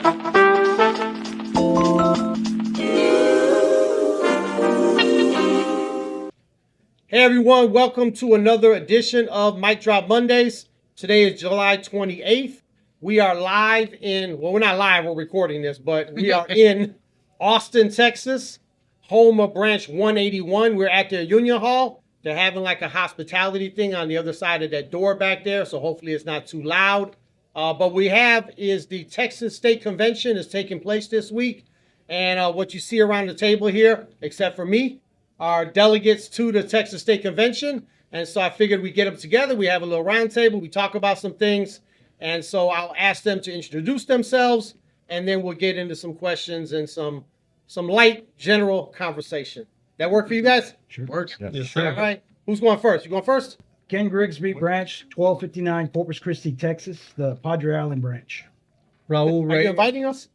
Hey everyone, welcome to another edition of Mic Drop Mondays. Today is July 28th. We are live we're not live, we're recording this, but we are in Austin, Texas, home of branch 181. We're at their Union Hall. They're having like a hospitality thing on the other side of that door back there, so hopefully it's not too loud. But we have is the Texas State Convention is taking place this week. And what you see around the table here, except for me, are delegates to the Texas State Convention. And so I figured we'd get them together. We have a little roundtable. We talk about some things. And so I'll ask them to introduce themselves, and then we'll get into some questions and some light general conversation. That work for you guys? Sure. Works. Yes, All right. Who's going first? You going first? Ken Grigsby branch, 1259 Corpus Christi, Texas, the Padre Island branch. Raul Are you Reyes, inviting us?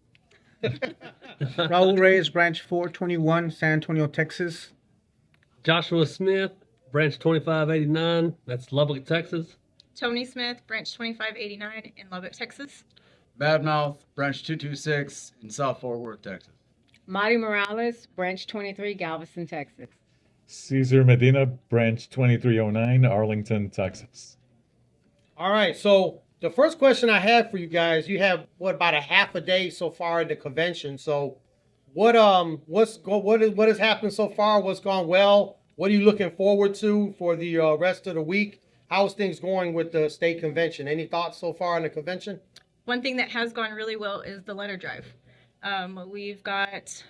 Raul Reyes, branch 421, San Antonio, Texas. Joshua Smith, branch 2589, that's Lubbock, Texas. Tony Smith, branch 2589 in Lubbock, Texas. Badmouth, branch 226 in South Fort Worth, Texas. Marty Morales, branch 23, Galveston, Texas. Cesar Medina, branch 2309, Arlington, Texas. All right. So the first question I have for you guys, you have about a half a day so far at the convention. So what has happened so far? What's gone well? What are you looking forward to for the rest of the week? How's things going with the state convention? Any thoughts so far on the convention? One thing that has gone really well is the letter drive. We've got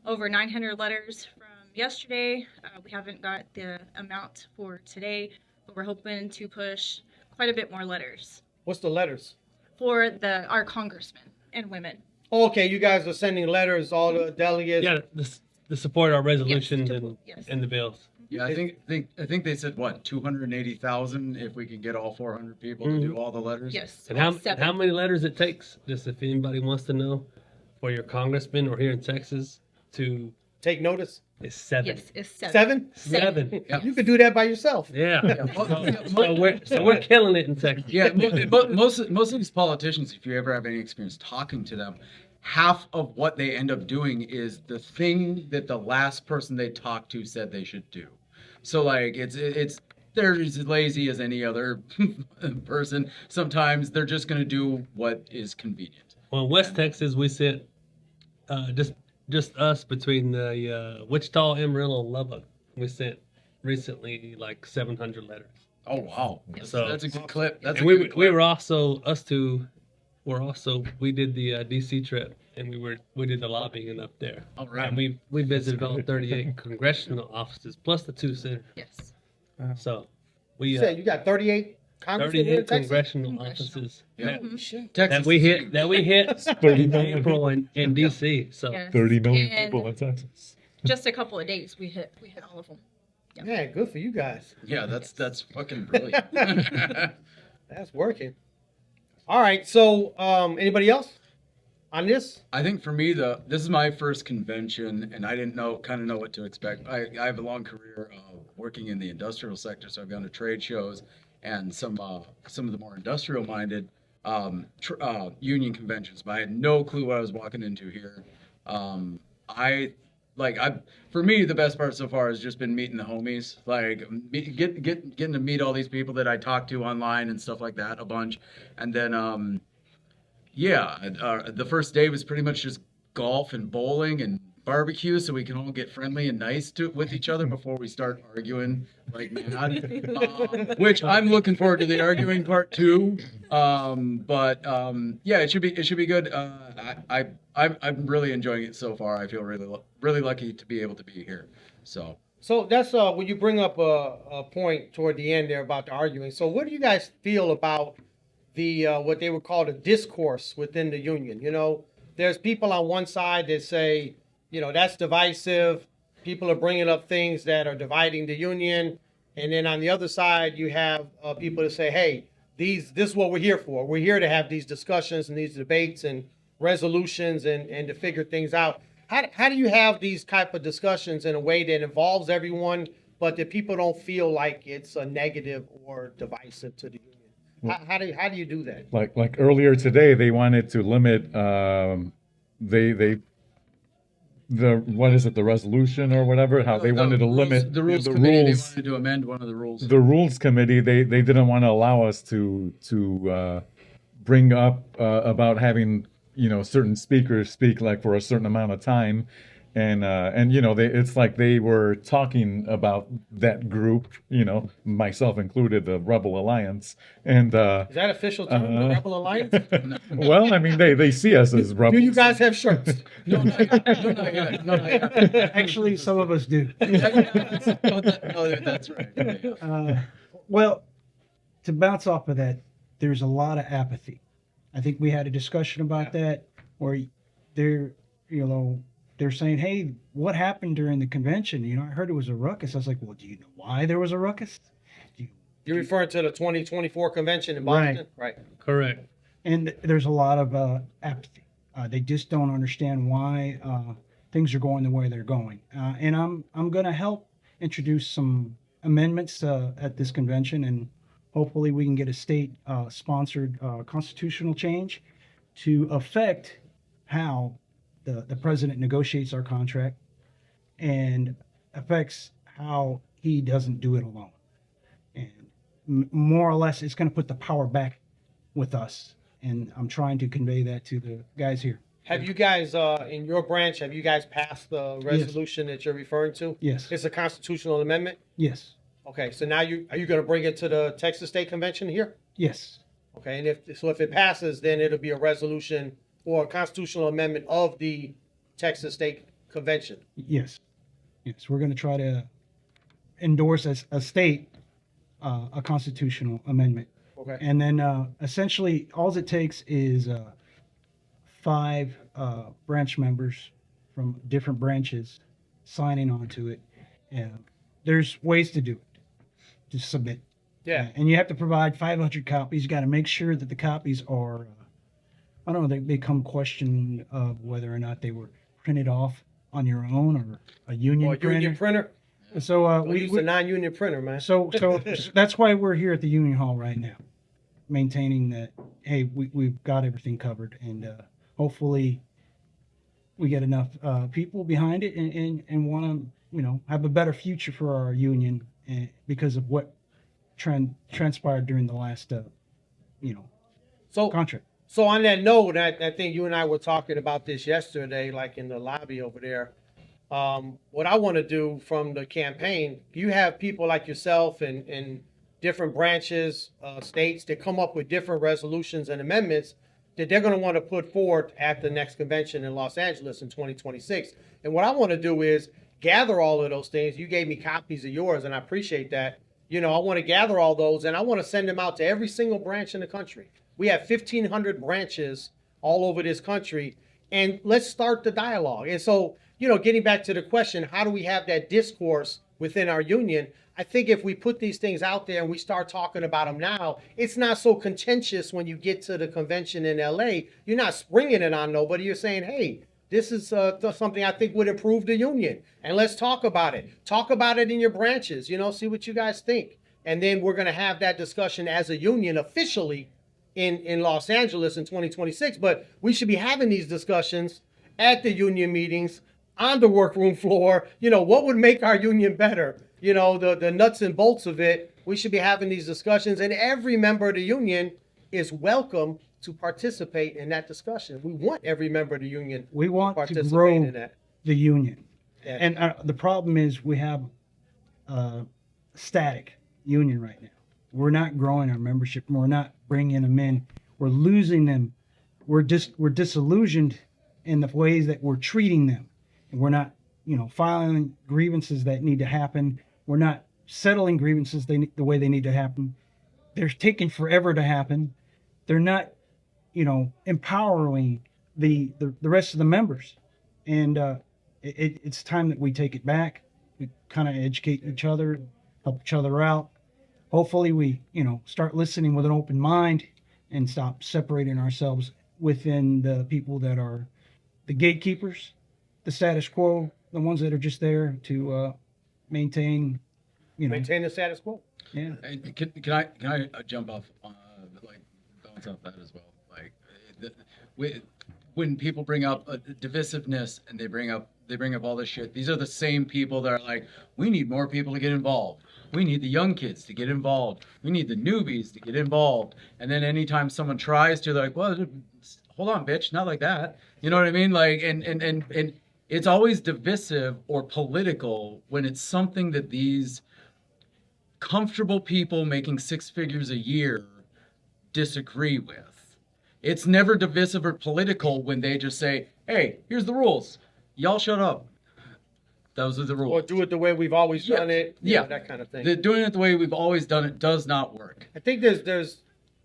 over 900 letters from yesterday. We haven't got the amount for today, but we're hoping to push quite a bit more letters What's the letters? for our congressmen and women. Oh, okay, you guys are sending letters, all the delegates. Yeah, to support our resolutions Yes. and the bills. Yeah, I think they said 280,000 if we can get all 400 people to do all the letters. Yes. And how seven. many letters it takes, just if anybody wants to know, for your congressman or here in Texas to, Take notice. it's 7. Yes, it's seven. 7? Yeah. You could do that by yourself. Yeah. Yeah, So we're killing it in Texas. Yeah, most of these politicians, if you ever have any experience talking to them, half of what they end up doing is the thing that the last person they talked to said they should do. So like they're as lazy as any other person. Sometimes they're just gonna do what is convenient. Well, in West Texas, we sent just us between the Wichita, Amarillo, and Lubbock. We sent recently like 700 letters. Oh wow, So- that's a good clip. That's And a good clip. we were also we did the DC trip, and we did the lobbying up there. All right. And we visited all 38 congressional offices plus the 2 senators. Yes. So we You said you got 38 congressmen here in 38 Texas? congressional offices Yeah. Mhm. Texas that we hit 30 in million April people. in DC. So Yes. 30 million And people in Texas. just a couple of days we hit all of them. Yeah, good for you guys. Yeah, that's fucking brilliant. That's working. All right. So anybody else on this? I think for me, this is my first convention, and I didn't know what to expect. I have a long career working in the industrial sector, so I've gone to trade shows and some of the more industrial-minded union conventions, but I had no clue what I was walking into here. For me, the best part so far has just been meeting the homies, like getting to meet all these people that I talk to online and stuff like that a bunch, and then the first day was pretty much just golf and bowling and barbecue, so we can all get friendly and nice with each other before we start arguing like mad. Which I'm looking forward to the arguing part too. It should be good. I'm really enjoying it so far. I feel really lucky to be able to be here. So that's when you bring up a point toward the end there about the arguing. So what do you guys feel about the what they would call the discourse within the union? You know, there's people on one side that say, you know, that's divisive. People are bringing up things that are dividing the union. And then on the other side, you have people that say, hey, this is what we're here for. We're here to have these discussions and these debates and resolutions and to figure things out. How do you have these type of discussions in a way that involves everyone, but that people don't feel like it's a negative or divisive to the union? How do you do that? Like earlier today, they wanted to limit, what is it, the resolution or whatever, how they wanted to limit the rules the committee. They rules. wanted to amend one of the rules. The rules committee, they didn't want to allow us to bring up about having, certain speakers speak like for a certain amount of time. And it's like they were talking about that group, myself included, the Rebel Alliance. And Is that official term, the Rebel Alliance? well, I mean, they see us as rebels. Do you guys have shirts? No, not yet. No, not yet. No, not yet. Actually, some of us do. That's right. Well, to bounce off of that, there's a lot of apathy. I think we had a discussion about that where they're saying, hey, what happened during the convention? I heard it was a ruckus. I was like, well, do you know why there was a ruckus? You're referring to the 2024 convention in Boston? Right. Correct. And there's a lot of apathy. They just don't understand why things are going the way they're going. And I'm going to help introduce some amendments at this convention, and hopefully we can get a state sponsored constitutional change to affect how the president negotiates our contract and affects how he doesn't do it alone. And more or less, it's going to put the power back with us. And I'm trying to convey that to the guys here. Have you guys, in your branch, have you guys passed the resolution that you're referring to? Yes. It's a constitutional amendment? Yes. Okay, so now are you going to bring it to the Texas State Convention here? Yes. Okay, and if it passes, then it'll be a resolution or a constitutional amendment of the Texas State Convention. Yes. Yes. We're going to try to endorse as a state a constitutional amendment. Okay. And then essentially all it takes is 5 branch members from different branches signing on to it. And there's ways to do it. Just submit. Yeah. And you have to provide 500 copies. You got to make sure that the copies are, I don't know, they become question of whether or not they were printed off on your own or a union Or a printer. union printer? So We use a non-union printer, man. so that's why we're here at the Union Hall right now, maintaining that, hey, we've got everything covered, and hopefully we get enough people behind it and want to, have a better future for our union because of what transpired during the last, So contract. So on that note, I think you and I were talking about this yesterday, like in the lobby over there. What I want to do from the campaign, you have people like yourself and different branches, states that come up with different resolutions and amendments that they're going to want to put forward at the next convention in Los Angeles in 2026. And what I want to do is gather all of those things. You gave me copies of yours, and I appreciate that. I want to gather all those, and I want to send them out to every single branch in the country. We have 1,500 branches all over this country, and let's start the dialogue. And so, getting back to the question, how do we have that discourse within our union? I think if we put these things out there and we start talking about them now, it's not so contentious when you get to the convention in LA. You're not springing it on nobody. You're saying, hey, this is something I think would improve the union, and let's talk about it. Talk about it in your branches, see what you guys think. And then we're going to have that discussion as a union officially in Los Angeles in 2026, but we should be having these discussions at the union meetings, on the workroom floor. What would make our union better? The nuts and bolts of it. We should be having these discussions, and every member of the union is welcome to participate in that discussion. We want every member of the union We want to participate grow in that. the union. Yeah. And the problem is we have a static union right now. We're not growing our membership. We're not bringing them in. We're losing them. We're disillusioned in the ways that we're treating them. And we're not, filing grievances that need to happen. We're not settling grievances the way they need to happen. They're taking forever to happen. They're not, empowering the rest of the members. And it's time that we take it back. We kind of educate each other, help each other out. Hopefully we, start listening with an open mind and stop separating ourselves within the people that are the gatekeepers, the status quo, the ones that are just there to maintain, Maintain the status quo. Yeah. And can I jump off points out that as well. Like, the, when people bring up divisiveness and they bring up all this shit, these are the same people that are like, we need more people to get involved. We need the young kids to get involved. We need the newbies to get involved. And then anytime someone tries to, they're like, well, hold on, bitch, not like that. You know what I mean? Like, and it's always divisive or political when it's something that these comfortable people making six figures a year disagree with. It's never divisive or political when they just say, hey, here's the rules. Y'all shut up. Those are the rules. Or do it the way we've always done it. you Yeah. know, that kind of thing. Doing it the way we've always done it does not work. I think there's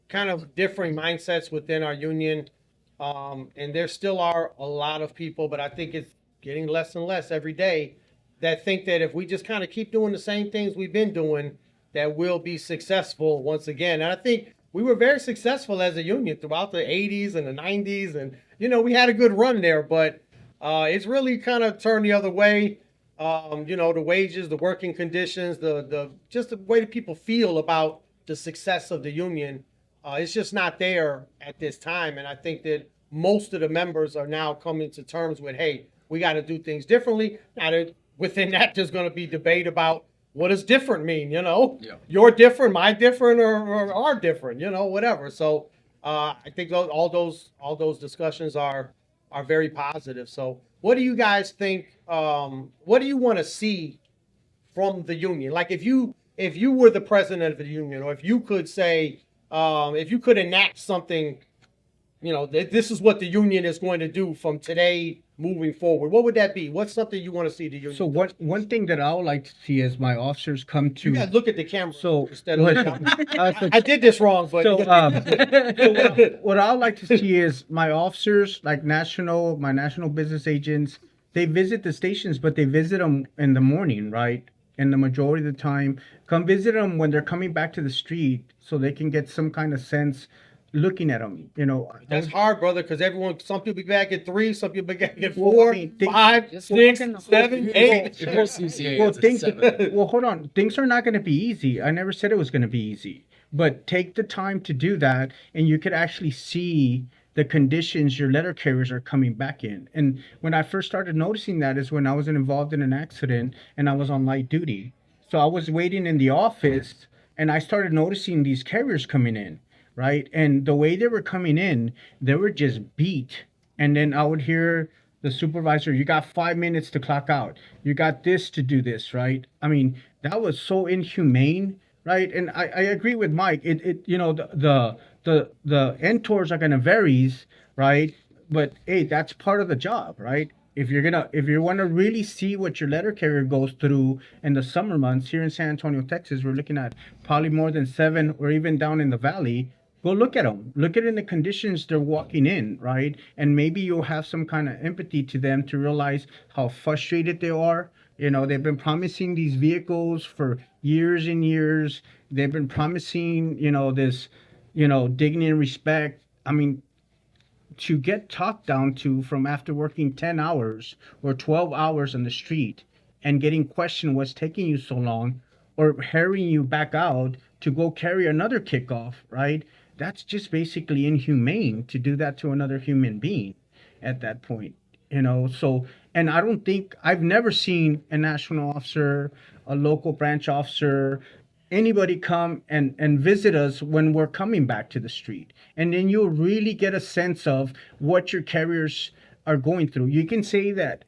kind of differing mindsets within our union, and there still are a lot of people, but I think it's getting less and less every day that think that if we just kind of keep doing the same things we've been doing, that we'll be successful once again. And I think we were very successful as a union throughout the 80s and the 90s, and we had a good run there, but it's really kind of turned the other way. The wages, the working conditions, the just the way that people feel about the success of the union, it's just not there at this time. And I think that most of the members are now coming to terms with, hey, we got to do things differently. Now, within that, there's going to be debate about what does different mean, Yeah. You're different, my different, or are different, whatever. So I think all those discussions are very positive. So what do you guys think? What do you want to see from the union? Like if you were the president of the union, or if you could say, if you could enact something, this is what the union is going to do from today moving forward. What would that be? What's something you want to see the union? So one thing that I would like to see is my officers come to. You guys look at the camera. So instead of I did this wrong, but So, what I would like to see is my officers, like my national business agents, they visit the stations, but they visit them in the morning, right? And the majority of the time, come visit them when they're coming back to the street, so they can get some kind of sense looking at them. that's hard, brother, because some people be back at 3, some people be back at Well, 4, I mean, 5, Just 6, walking the 7, 8. If you're CCA, Well, it's a 7. well, hold on. Things are not going to be easy. I never said it was going to be easy. But take the time to do that, and you could actually see the conditions your letter carriers are coming back in. And when I first started noticing that is when I was involved in an accident and I was on light duty. So I was waiting in the office, and I started noticing these carriers coming in, right? And the way they were coming in, they were just beat. And then I would hear the supervisor, you got 5 minutes to clock out. You got this to do this, right? I mean, that was so inhumane, right? And I agree with Mike. The entors are gonna varies, right? But hey, that's part of the job, right? If you want to really see what your letter carrier goes through in the summer months here in San Antonio, Texas, we're looking at probably more than 7, or even down in the valley. Go look at them. Look at in the conditions they're walking in, right? And maybe you'll have some kind of empathy to them to realize how frustrated they are. They've been promising these vehicles for years and years. They've been promising, this, dignity and respect. I mean, to get talked down to from after working 10 hours or 12 hours on the street and getting questioned what's taking you so long, or hurrying you back out to go carry another kickoff, right? That's just basically inhumane to do that to another human being at that point, So, and I've never seen a national officer, a local branch officer, anybody come and visit us when we're coming back to the street. And then you'll really get a sense of what your carriers are going through. You can say that,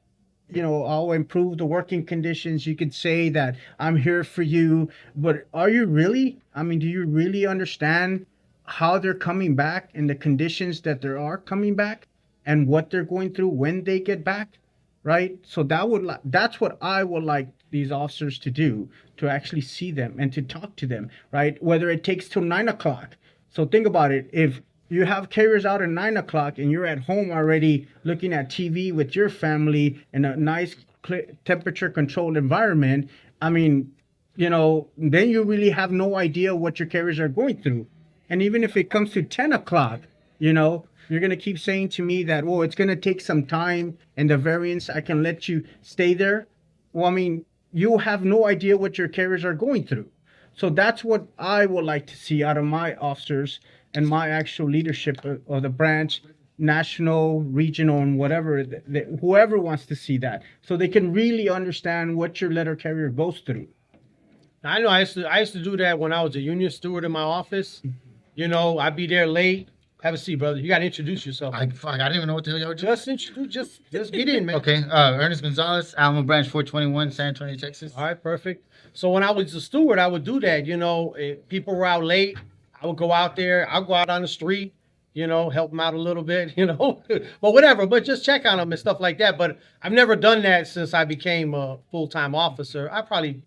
I'll improve the working conditions. You could say that I'm here for you, but are you really? I mean, do you really understand how they're coming back and the conditions that they are coming back and what they're going through when they get back, right? So that's what I would like these officers to do, to actually see them and to talk to them, right? Whether it takes till 9 o'clock. So think about it. If you have carriers out at 9 o'clock and you're at home already looking at TV with your family in a nice temperature controlled environment, I mean, then you really have no idea what your carriers are going through. And even if it comes to 10 o'clock, you're going to keep saying to me that, it's going to take some time and the variance, I can let you stay there. Well, I mean, you have no idea what your carriers are going through. So that's what I would like to see out of my officers and my actual leadership of the branch, national, regional, and whatever, whoever wants to see that, so they can really understand what your letter carrier goes through. I know I used to do that when I was a union steward in my office. You know, I'd be there late. Have a seat, brother. You got to introduce yourself. I didn't even know what the hell y'all were doing. Just introduce, just get in, man. Okay, Ernest Gonzalez, Alamo Branch 421, San Antonio, Texas. All right, perfect. So when I was a steward, I would do that. You know, if people were out late, I would go out there. I'll go out on the street, you know, help them out a little bit, you know, but whatever. But just check on them and stuff like that. But I've never done that since I became a full-time officer. I probably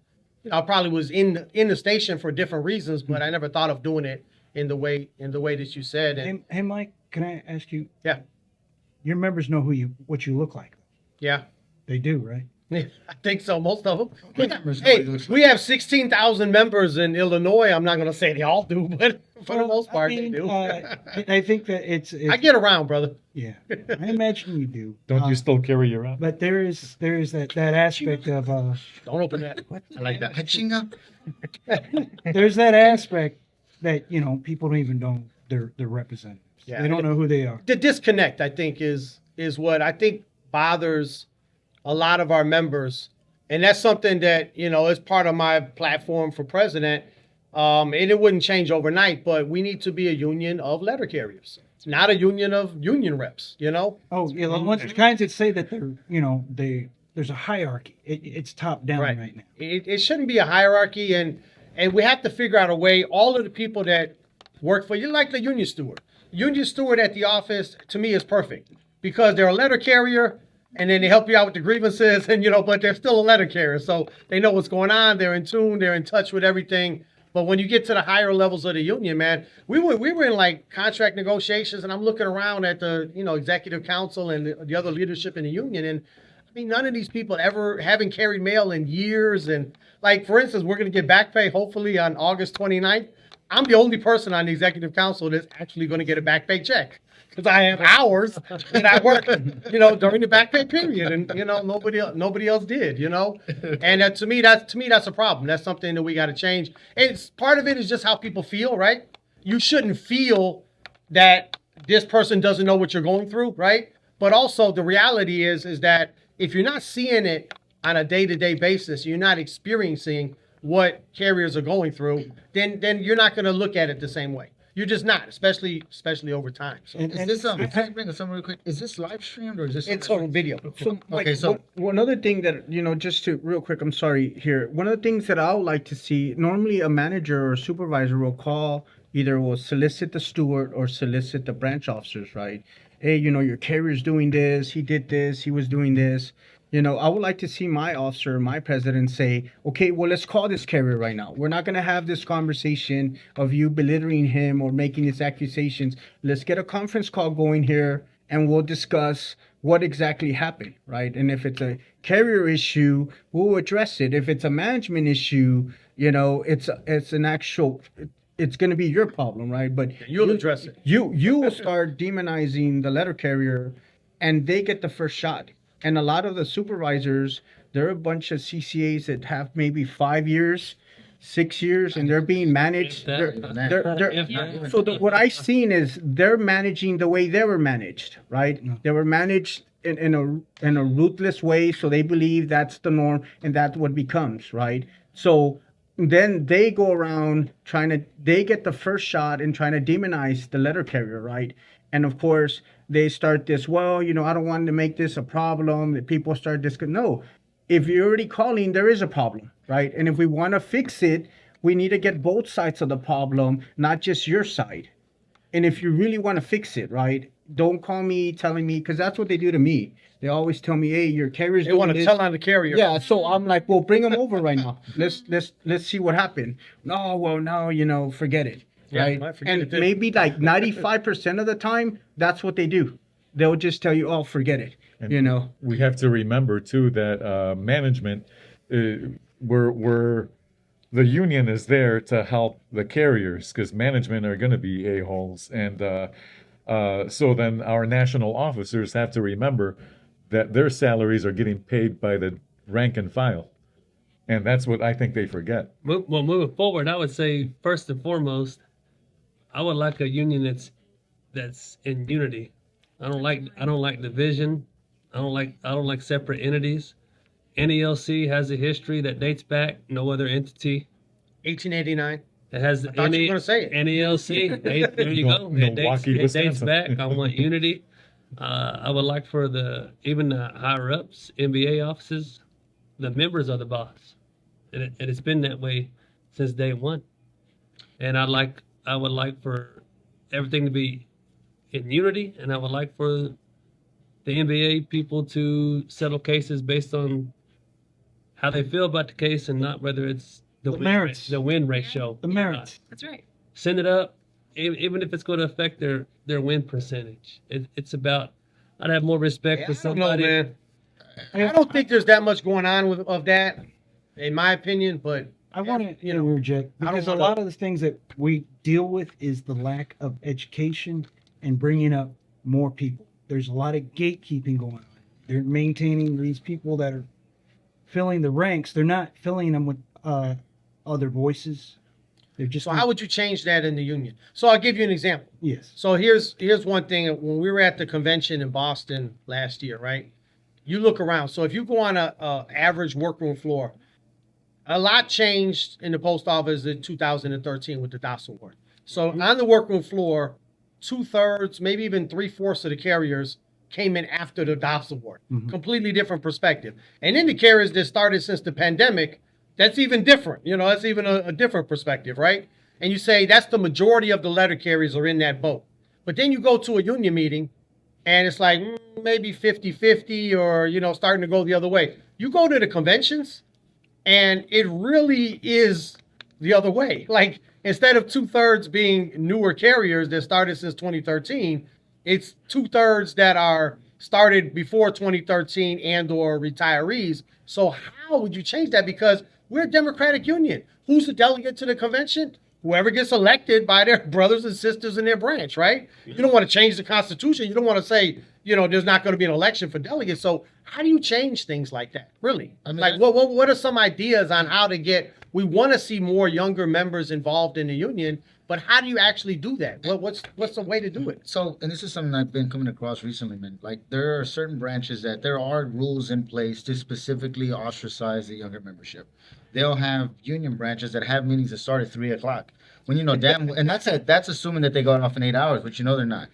was in the station for different reasons, but I never thought of doing it in the way that you said. And Hey, Mike, can I ask you? yeah, Your members know what you look like. yeah. They do, right? Yeah, I think so. Most of them. members Hey, know what it we have 16,000 members in Illinois. I'm not going to say they all do, but for the most part, I mean, they do. I think that it's I get around, brother. yeah. I imagine you do. Don't you still carry your own? But there is that aspect of Don't open that. I like that. Hachinga. there's that aspect that people don't even know they're representatives. Yeah. They don't know who they are. The disconnect, I think, is what I think bothers a lot of our members, and that's something that is part of my platform for president. And it wouldn't change overnight, but we need to be a union of letter carriers. It's not a union of union reps. Oh, yeah. The ones the kinds that say that there's a hierarchy. It's top down right now. It shouldn't be a hierarchy, and we have to figure out a way. All of the people that work for you, like the union steward. Union steward at the office, to me, is perfect because they're a letter carrier, and then they help you out with the grievances, and but they're still a letter carrier, so they know what's going on. They're in tune. They're in touch with everything. But when you get to the higher levels of the union, man, we were in like contract negotiations, and I'm looking around at the executive council and the other leadership in the union, and I mean, none of these people haven't carried mail in years. And like, for instance, we're going to get back pay hopefully on August 29th. I'm the only person on the executive council that's actually going to get a back pay check because I have hours that I work, during the back pay period, and nobody else did, And to me, that's a problem. That's something that we got to change. It's part of it is just how people feel, right? You shouldn't feel that this person doesn't know what you're going through, right? But also the reality is that if you're not seeing it on a day-to-day basis, you're not experiencing what carriers are going through, then you're not going to look at it the same way. You're just not, especially over time. So And- Is this can I bring up something real quick? Is this live streamed or is this? it's on video. So, Okay, so- one other thing that, just to real quick, I'm sorry here. One of the things that I would like to see, normally a manager or supervisor will call, either will solicit the steward or solicit the branch officers, right? Hey, your carrier's doing this, he did this, he was doing this. I would like to see my officer, my president say, okay, well, let's call this carrier right now. We're not going to have this conversation of you belittling him or making these accusations. Let's get a conference call going here and we'll discuss what exactly happened, right? And if it's a carrier issue, we'll address it. If it's a management issue, it's an actual, it's going to be your problem, right? But You'll address it. You will start demonizing the letter carrier and they get the first shot. And a lot of the supervisors, they're a bunch of CCAs that have maybe 5 years, 6 years, and they're being managed. What I've seen is they're managing the way they were managed, right? They were managed in a ruthless way, so they believe that's the norm and that's what becomes, right? So then they go around they get the first shot and trying to demonize the letter carrier, right? And of course, they start this, I don't want to make this a problem. That people start this. No, if you're already calling, there is a problem, right? And if we want to fix it, we need to get both sides of the problem, not just your side. And if you really want to fix it, right, don't call me telling me, because that's what they do to me. They always tell me, hey, your carrier's They doing want to this. tell on the carrier. Yeah, so I'm like, well, bring them over right now. Let's see what happened. No, well, no, forget it. Yeah, Right? I forget And it too. maybe like 95% of the time, that's what they do. They'll just tell you, oh, forget it. We have to remember too that management, we're the union is there to help the carriers because management are going to be a-holes, and so then our national officers have to remember that their salaries are getting paid by the rank and file, and that's what I think they forget. Well, moving forward, I would say first and foremost, I would like a union that's in unity. I don't like division. I don't like separate entities. NALC has a history that dates back. No other entity 1889. that has I thought you were gonna say it. NALC. Hey, there you go. Milwaukee, It dates Wisconsin. back. I want unity. I would like for even the higher ups, NBA offices, the members are the boss, and it's been that way since day one. And I would like for everything to be in unity, and I would like for the NBA people to settle cases based on how they feel about the case and not whether it's The merits. the win ratio. The merits. That's right. Send it up, even if it's going to affect their win percentage. It's about. I'd have more respect for I don't know, somebody. man. I don't think there's that much going on of that, in my opinion. But I want to you know, interject I don't because a wanna- lot of the things that we deal with is the lack of education and bringing up more people. There's a lot of gatekeeping going on. They're maintaining these people that are filling the ranks. They're not filling them with other voices. They're just So how would you change that in the union? So I'll give you an example. yes. So here's one thing. When we were at the convention in Boston last year, right? You look around. So if you go on a average workroom floor, a lot changed in the post office in 2013 with the DOS award. So on the workroom floor, 2/3, maybe even 3/4 of the carriers came in after the DOS award. Completely different perspective. And then the carriers that started since the pandemic, that's even different. You know, that's even a different perspective, right? And you say that's the majority of the letter carriers are in that boat. But then you go to a union meeting and it's like maybe 50-50 or, you know, starting to go the other way. You go to the conventions and it really is the other way. Like instead of 2/3 being newer carriers that started since 2013, it's 2/3 that are started before 2013 and or retirees. So how would you change that? Because we're a Democratic union. Who's the delegate to the convention? Whoever gets elected by their brothers and sisters in their branch, right? You don't want to change the Constitution. You don't want to say, you know, there's not going to be an election for delegates. So how do you change things like that? Really? I mean, like, what are some ideas on how to get? We want to see more younger members involved in the union, but how do you actually do that? What's the way to do it? So, and this is something I've been coming across recently, man. Like, there are certain branches that there are rules in place to specifically ostracize the younger membership. They'll have union branches that have meetings that start at 3 o'clock. When you know damn, and that's assuming that they got off in 8 hours, which you know they're not.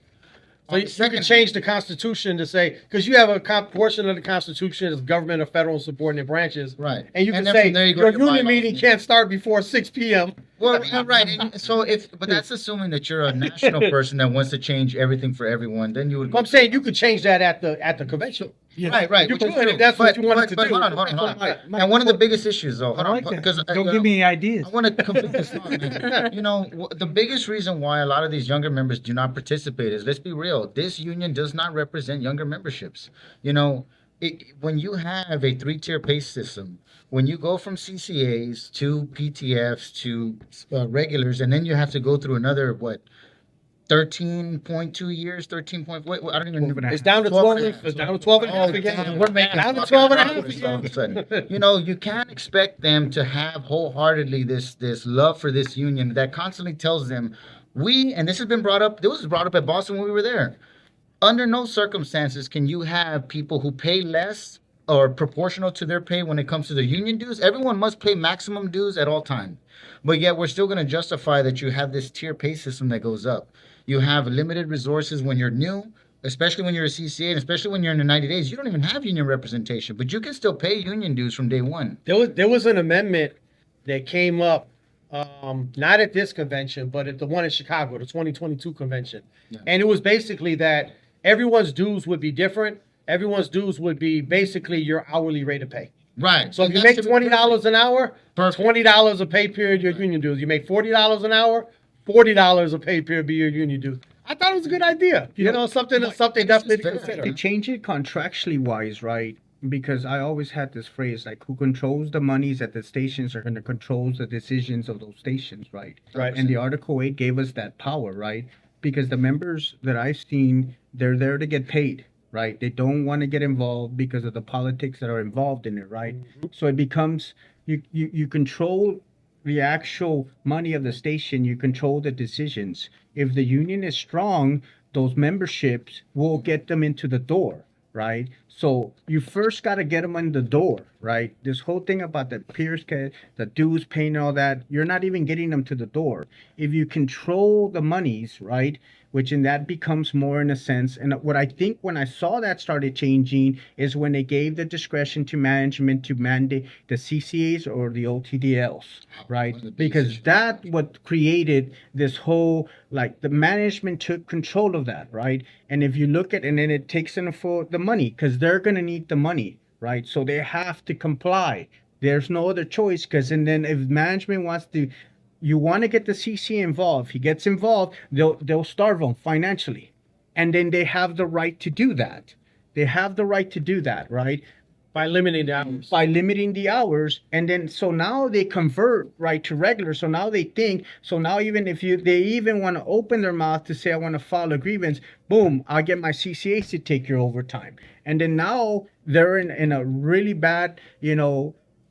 So you can change the Constitution to say, because you have a portion of the Constitution is government or federal subordinate branches. Right. And you can then say from there you go your to your union bylaws. meeting can't start before 6 p.m. Well, yeah, right. And so but that's assuming that you're a national person that wants to change everything for everyone. Then you would. I'm saying you could change that at the convention. Right, right. You which is could true. if that's what you wanted to do. Hold on. And one of the biggest issues, though, hold I on, like that. because Don't give me ideas. I want to complete this thought, man. You know, the biggest reason why a lot of these younger members do not participate is, let's be real, this union does not represent younger memberships. You know, when you have a 3-tier pay system, when you go from CCAs to PTFs to regulars, and then you have to go through another, 13.2 years, 13. I don't even know. It's down to 12 12. and a half. It's down to 12 and a half Oh, again. damn, we're making down to fucking 12 and a half progress all of a again. sudden. You know, you can't expect them to have wholeheartedly this love for this union that constantly tells them, and this has been brought up, this was brought up at Boston when we were there. Under no circumstances can you have people who pay less or proportional to their pay when it comes to the union dues. Everyone must pay maximum dues at all time. But yet we're still going to justify that you have this tier pay system that goes up. You have limited resources when you're new, especially when you're a CCA, and especially when you're in the 90 days. You don't even have union representation, but you can still pay union dues from day one. There was an amendment that came up, not at this convention, but at the one in Chicago, the 2022 convention. Yeah. And it was basically that everyone's dues would be different. Everyone's dues would be basically your hourly rate of pay. Right. So if And you that make should be $20 an hour, Perfect. $20 a pay period your union dues. You make $40 an hour, $40 a pay period be your union dues. I thought it was a good idea. You know, something definitely to fair. consider. They change it contractually wise, right? Because I always had this phrase like, who controls the monies at the stations are going to control the decisions of those stations, right? Right. And the Article 8 gave us that power, right? Because the members that I've seen, they're there to get paid, right? They don't want to get involved because of the politics that are involved in it, right? So it becomes you control the actual money of the station. You control the decisions. If the union is strong, those memberships will get them into the door, right? So you first got to get them in the door, right? This whole thing about the the dues paying and all that, you're not even getting them to the door. If you control the monies, right? Which in that becomes more in a sense. And what I think when I saw that started changing is when they gave the discretion to management to mandate the CCAs or the OTDLs, right? One of the biggest Because issues. that what created this whole, like, the management took control of that, right? And if you look at, and then it takes in for the money, because they're going to need the money, right? So they have to comply. There's no other choice, because, and then if management wants to, you want to get the CC involved. If he gets involved, they'll starve him financially, and then they have the right to do that. They have the right to do that, right? By limiting the hours. By limiting the hours, and then so now they convert right to regular. So now they think. So now even if they even want to open their mouth to say I want to file a grievance, boom, I'll get my CCAs to take your overtime, and then now they're in a really bad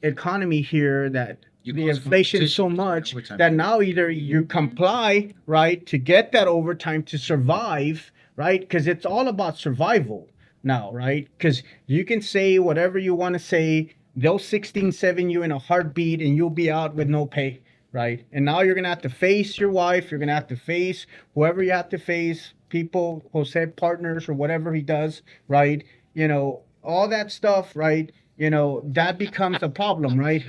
economy here that. You The cause inflation is so competition, much overtime. that now either you comply, right, to get that overtime to survive, right? Because it's all about survival now, right? Because you can say whatever you want to say, they'll 16-7 you in a heartbeat and you'll be out with no pay, right? And now you're going to have to face your wife, you're going to have to face whoever you have to face, people, Jose partners or whatever he does, right? All that stuff, right? That becomes a problem, right?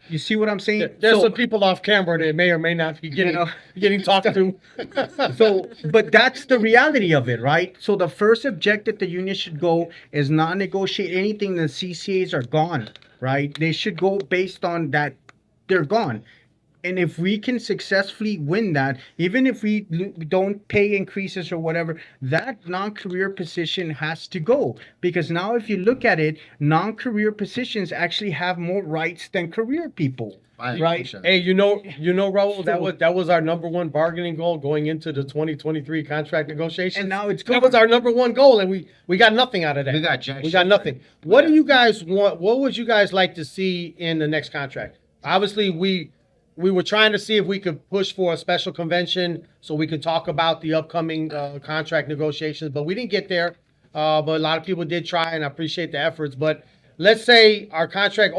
You see what I'm saying? There's So- some people off camera that may or may not be getting talked to. But that's the reality of it, right? So the first objective the union should go is not negotiate anything. The CCAs are gone, right? They should go based on that they're gone. And if we can successfully win that, even if we don't pay increases or whatever, that non-career position has to go. Because now if you look at it, non-career positions actually have more rights than career people. Right. Hey, Raul, that was our number one bargaining goal going into the 2023 contract negotiations. And now it's that was our number one goal, and we got nothing out of that. We got jack We got shit. nothing. What do you guys want? What would you guys like to see in the next contract? Obviously, we were trying to see if we could push for a special convention so we could talk about the upcoming contract negotiations, but we didn't get there. But a lot of people did try, and I appreciate the efforts. But let's say our contract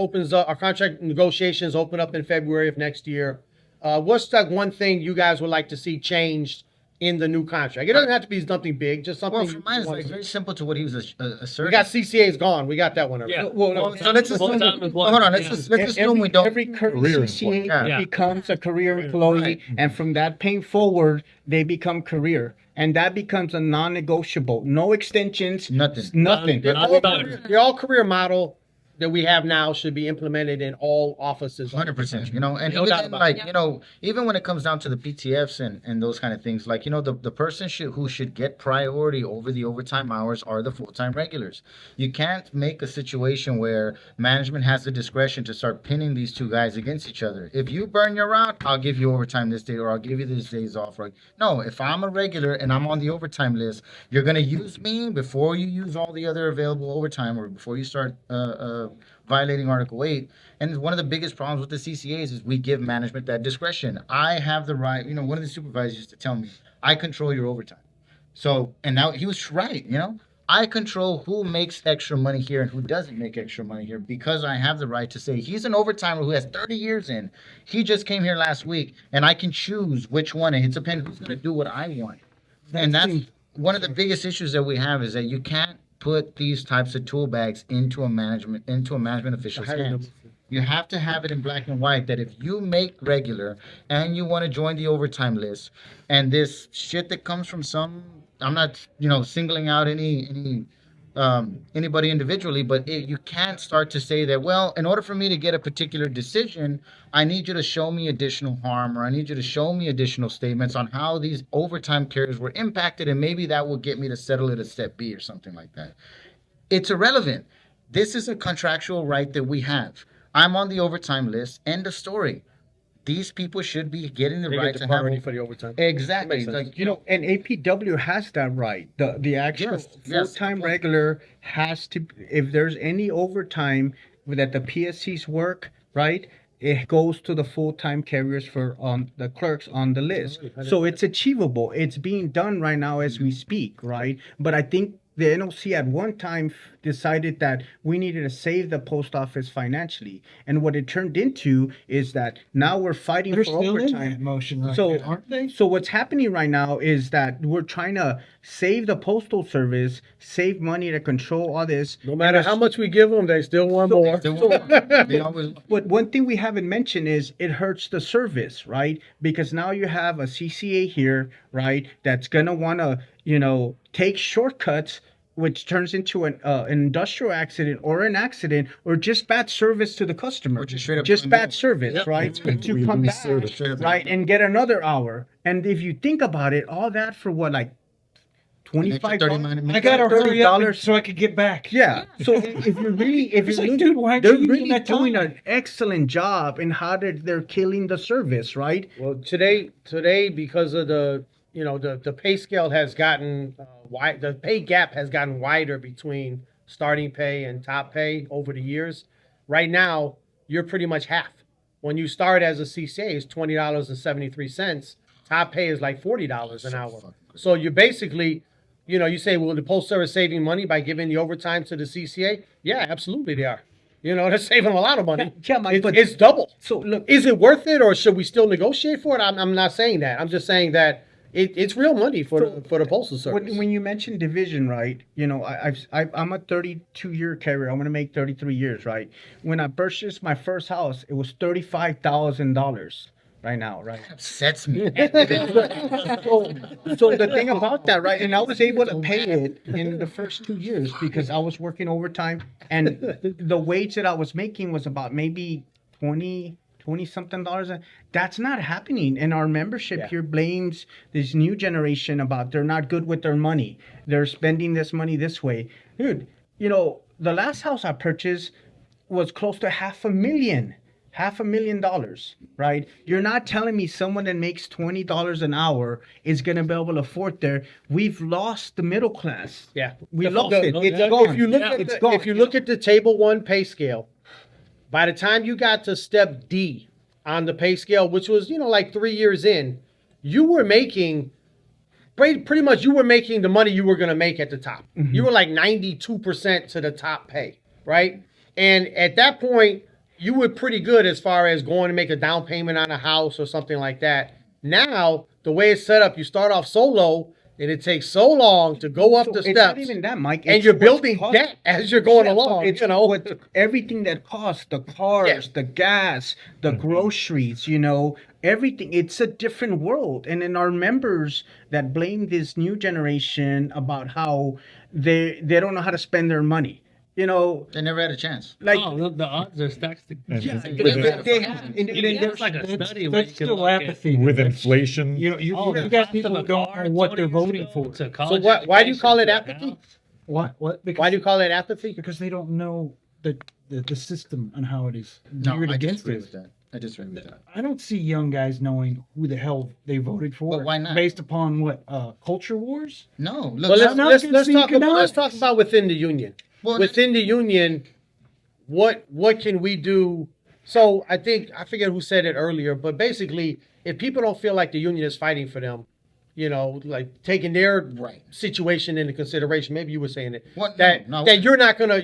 negotiations open up in February of next year. What's that one thing you guys would like to see changed in the new contract? It doesn't have to be something big, just something. Well, for mine, you it's want like to see. very simple to what he was asserting. We got CCA's gone. We got that one already. Yeah. Well, so let's assume. Full-time employee. Hold on. Yeah. Let's assume we don't. Every current Career CCA employee. Yeah. becomes a career employee, Right. and from that point forward, they become career, and that becomes a non-negotiable. No extensions. Nothing. Nothing. None. The all career model that we have now should be implemented in all offices. 100%, and No even doubt then, about like, even when it comes down to the PTFs and those kind of things, like, the person who should get priority over the overtime hours are the full-time regulars. You can't make a situation where management has the discretion to start pinning these two guys against each other. If you burn your route, I'll give you overtime this day, or I'll give you this days off. Right? No, if I'm a regular and I'm on the overtime list, you're going to use me before you use all the other available overtime, or before you start violating Article 8. And one of the biggest problems with the CCAs is we give management that discretion. I have the right, one of the supervisors used to tell me, I control your overtime. So, and now he was right, I control who makes extra money here and who doesn't make extra money here, because I have the right to say he's an overtimer who has 30 years in. He just came here last week, and I can choose which one, and it depends who's going to do what I want. And that's one of the biggest issues that we have, is that you can't put these types of tool bags into a management official's hands. You have to have it in black and white that if you make regular and you want to join the overtime list, and this shit that comes from I'm not singling out anybody individually, but you can't start to say that, well, in order for me to get a particular decision, I need you to show me additional harm, or I need you to show me additional statements on how these overtime carriers were impacted, and maybe that will get me to settle it at step B or something like that. It's irrelevant. This is a contractual right that we have. I'm on the overtime list. End of story. These people should be getting the They right get the to priority have for the overtime. exactly. That makes sense. Like, And APW has that right. The actual Yes, full-time regular has to, if there's any overtime that the PSCs work, right? it goes to the full-time carriers for on the clerks on the list. So it's achievable. It's being done right now as we speak, right? But I think the NOC at one time decided that we needed to save the post office financially. And what it turned into is that now we're fighting They're for still in overtime. that motion right So now, aren't they? So what's happening right now is that we're trying to save the postal service, save money to control all this. No matter how much we give them, they still want So- more. They always But one thing we haven't mentioned is it hurts the service, right? Because now you have a CCA here, right, that's gonna want to, take shortcuts, which turns into an industrial accident or an accident or just bad service to the customer. Or just straight up Just time bad out. service, Yep. right? We To come lose back, service. Straight up right, and get another hour. And if you think about it, all that for what, like an extra $25? 30 minutes. I gotta hurry up $30. so I could get back. Yeah. So if you're really, if It's you're like, dude, why aren't they're you using really that doing time? an excellent job in how they're killing the service, right? Well, today, because of the pay scale has gotten wide, the pay gap has gotten wider between starting pay and top pay over the years. Right now, you're pretty much half. When you start as a CCA, it's $20.73. Top pay is like $40 an hour. So you're basically, you say, well, the Postal Service saving money by giving the overtime to the CCA? Yeah, absolutely they are. They're saving a lot of money. Yeah, Mike, It's, but- it's double. So look, Is it worth it, or should we still negotiate for it? I'm not saying that. I'm just saying that it's real money for the Postal Service. when you mention division, right? I'm a 32-year carrier. I'm gonna make 33 years, right? When I purchased my first house, it was $35,000. Right now, right? Upsets me. So the thing about that, right? And I was able to pay it in the first 2 years because I was working overtime, and the wage that I was making was about maybe 20 something dollars. That's not happening. And our membership here blames this new generation about they're not good with their money. They're spending this money this way. Dude, the last house I purchased was close to $500,000, right? You're not telling me someone that makes $20 an hour is going to be able to afford there. We've lost the middle class. Yeah, We lost it. It's If gone. you look Yeah, at it's the, gone. if you look at the table 1 pay scale, by the time you got to step D on the pay scale, which was like 3 years in, you were making pretty much you were making the money you were going to make at the top. Mm-hmm. You were like 92% to the top pay, right? And at that point, you were pretty good as far as going to make a down payment on a house or something like that. Now, the way it's set up, you start off so low, and it takes so long to go up the It's steps. not even that, Mike. And It's you're what's building cost- debt as you're going Yeah, but along. It's what everything that costs, the cars, the gas, the groceries, everything. It's a different world. And then our members that blame this new generation about how they don't know how to spend their money. They never had a chance. Like the odds are stacked. And yeah, with, they have. And It's like a study. where That's you can still look at- apathy. with inflation, You Oh, the got cost people of who a don't car know what 20 they're years voting ago for. to college why do you call it education to a apathy? house. What? Because, Why do you call it apathy? because they don't know the system and how it is. No, geared I against disagree it. with that. I disagree with that. I don't see young guys knowing who the hell they voted for. But why not? Based upon what? Culture wars? No, look. Well, let's not let's concede talk about economics. within the union. Well, Within the union, what can we do? So I forget who said it earlier, but basically, if people don't feel like the union is fighting for them, like taking their Right. situation into consideration, maybe you were saying it, What? that No. that you're not gonna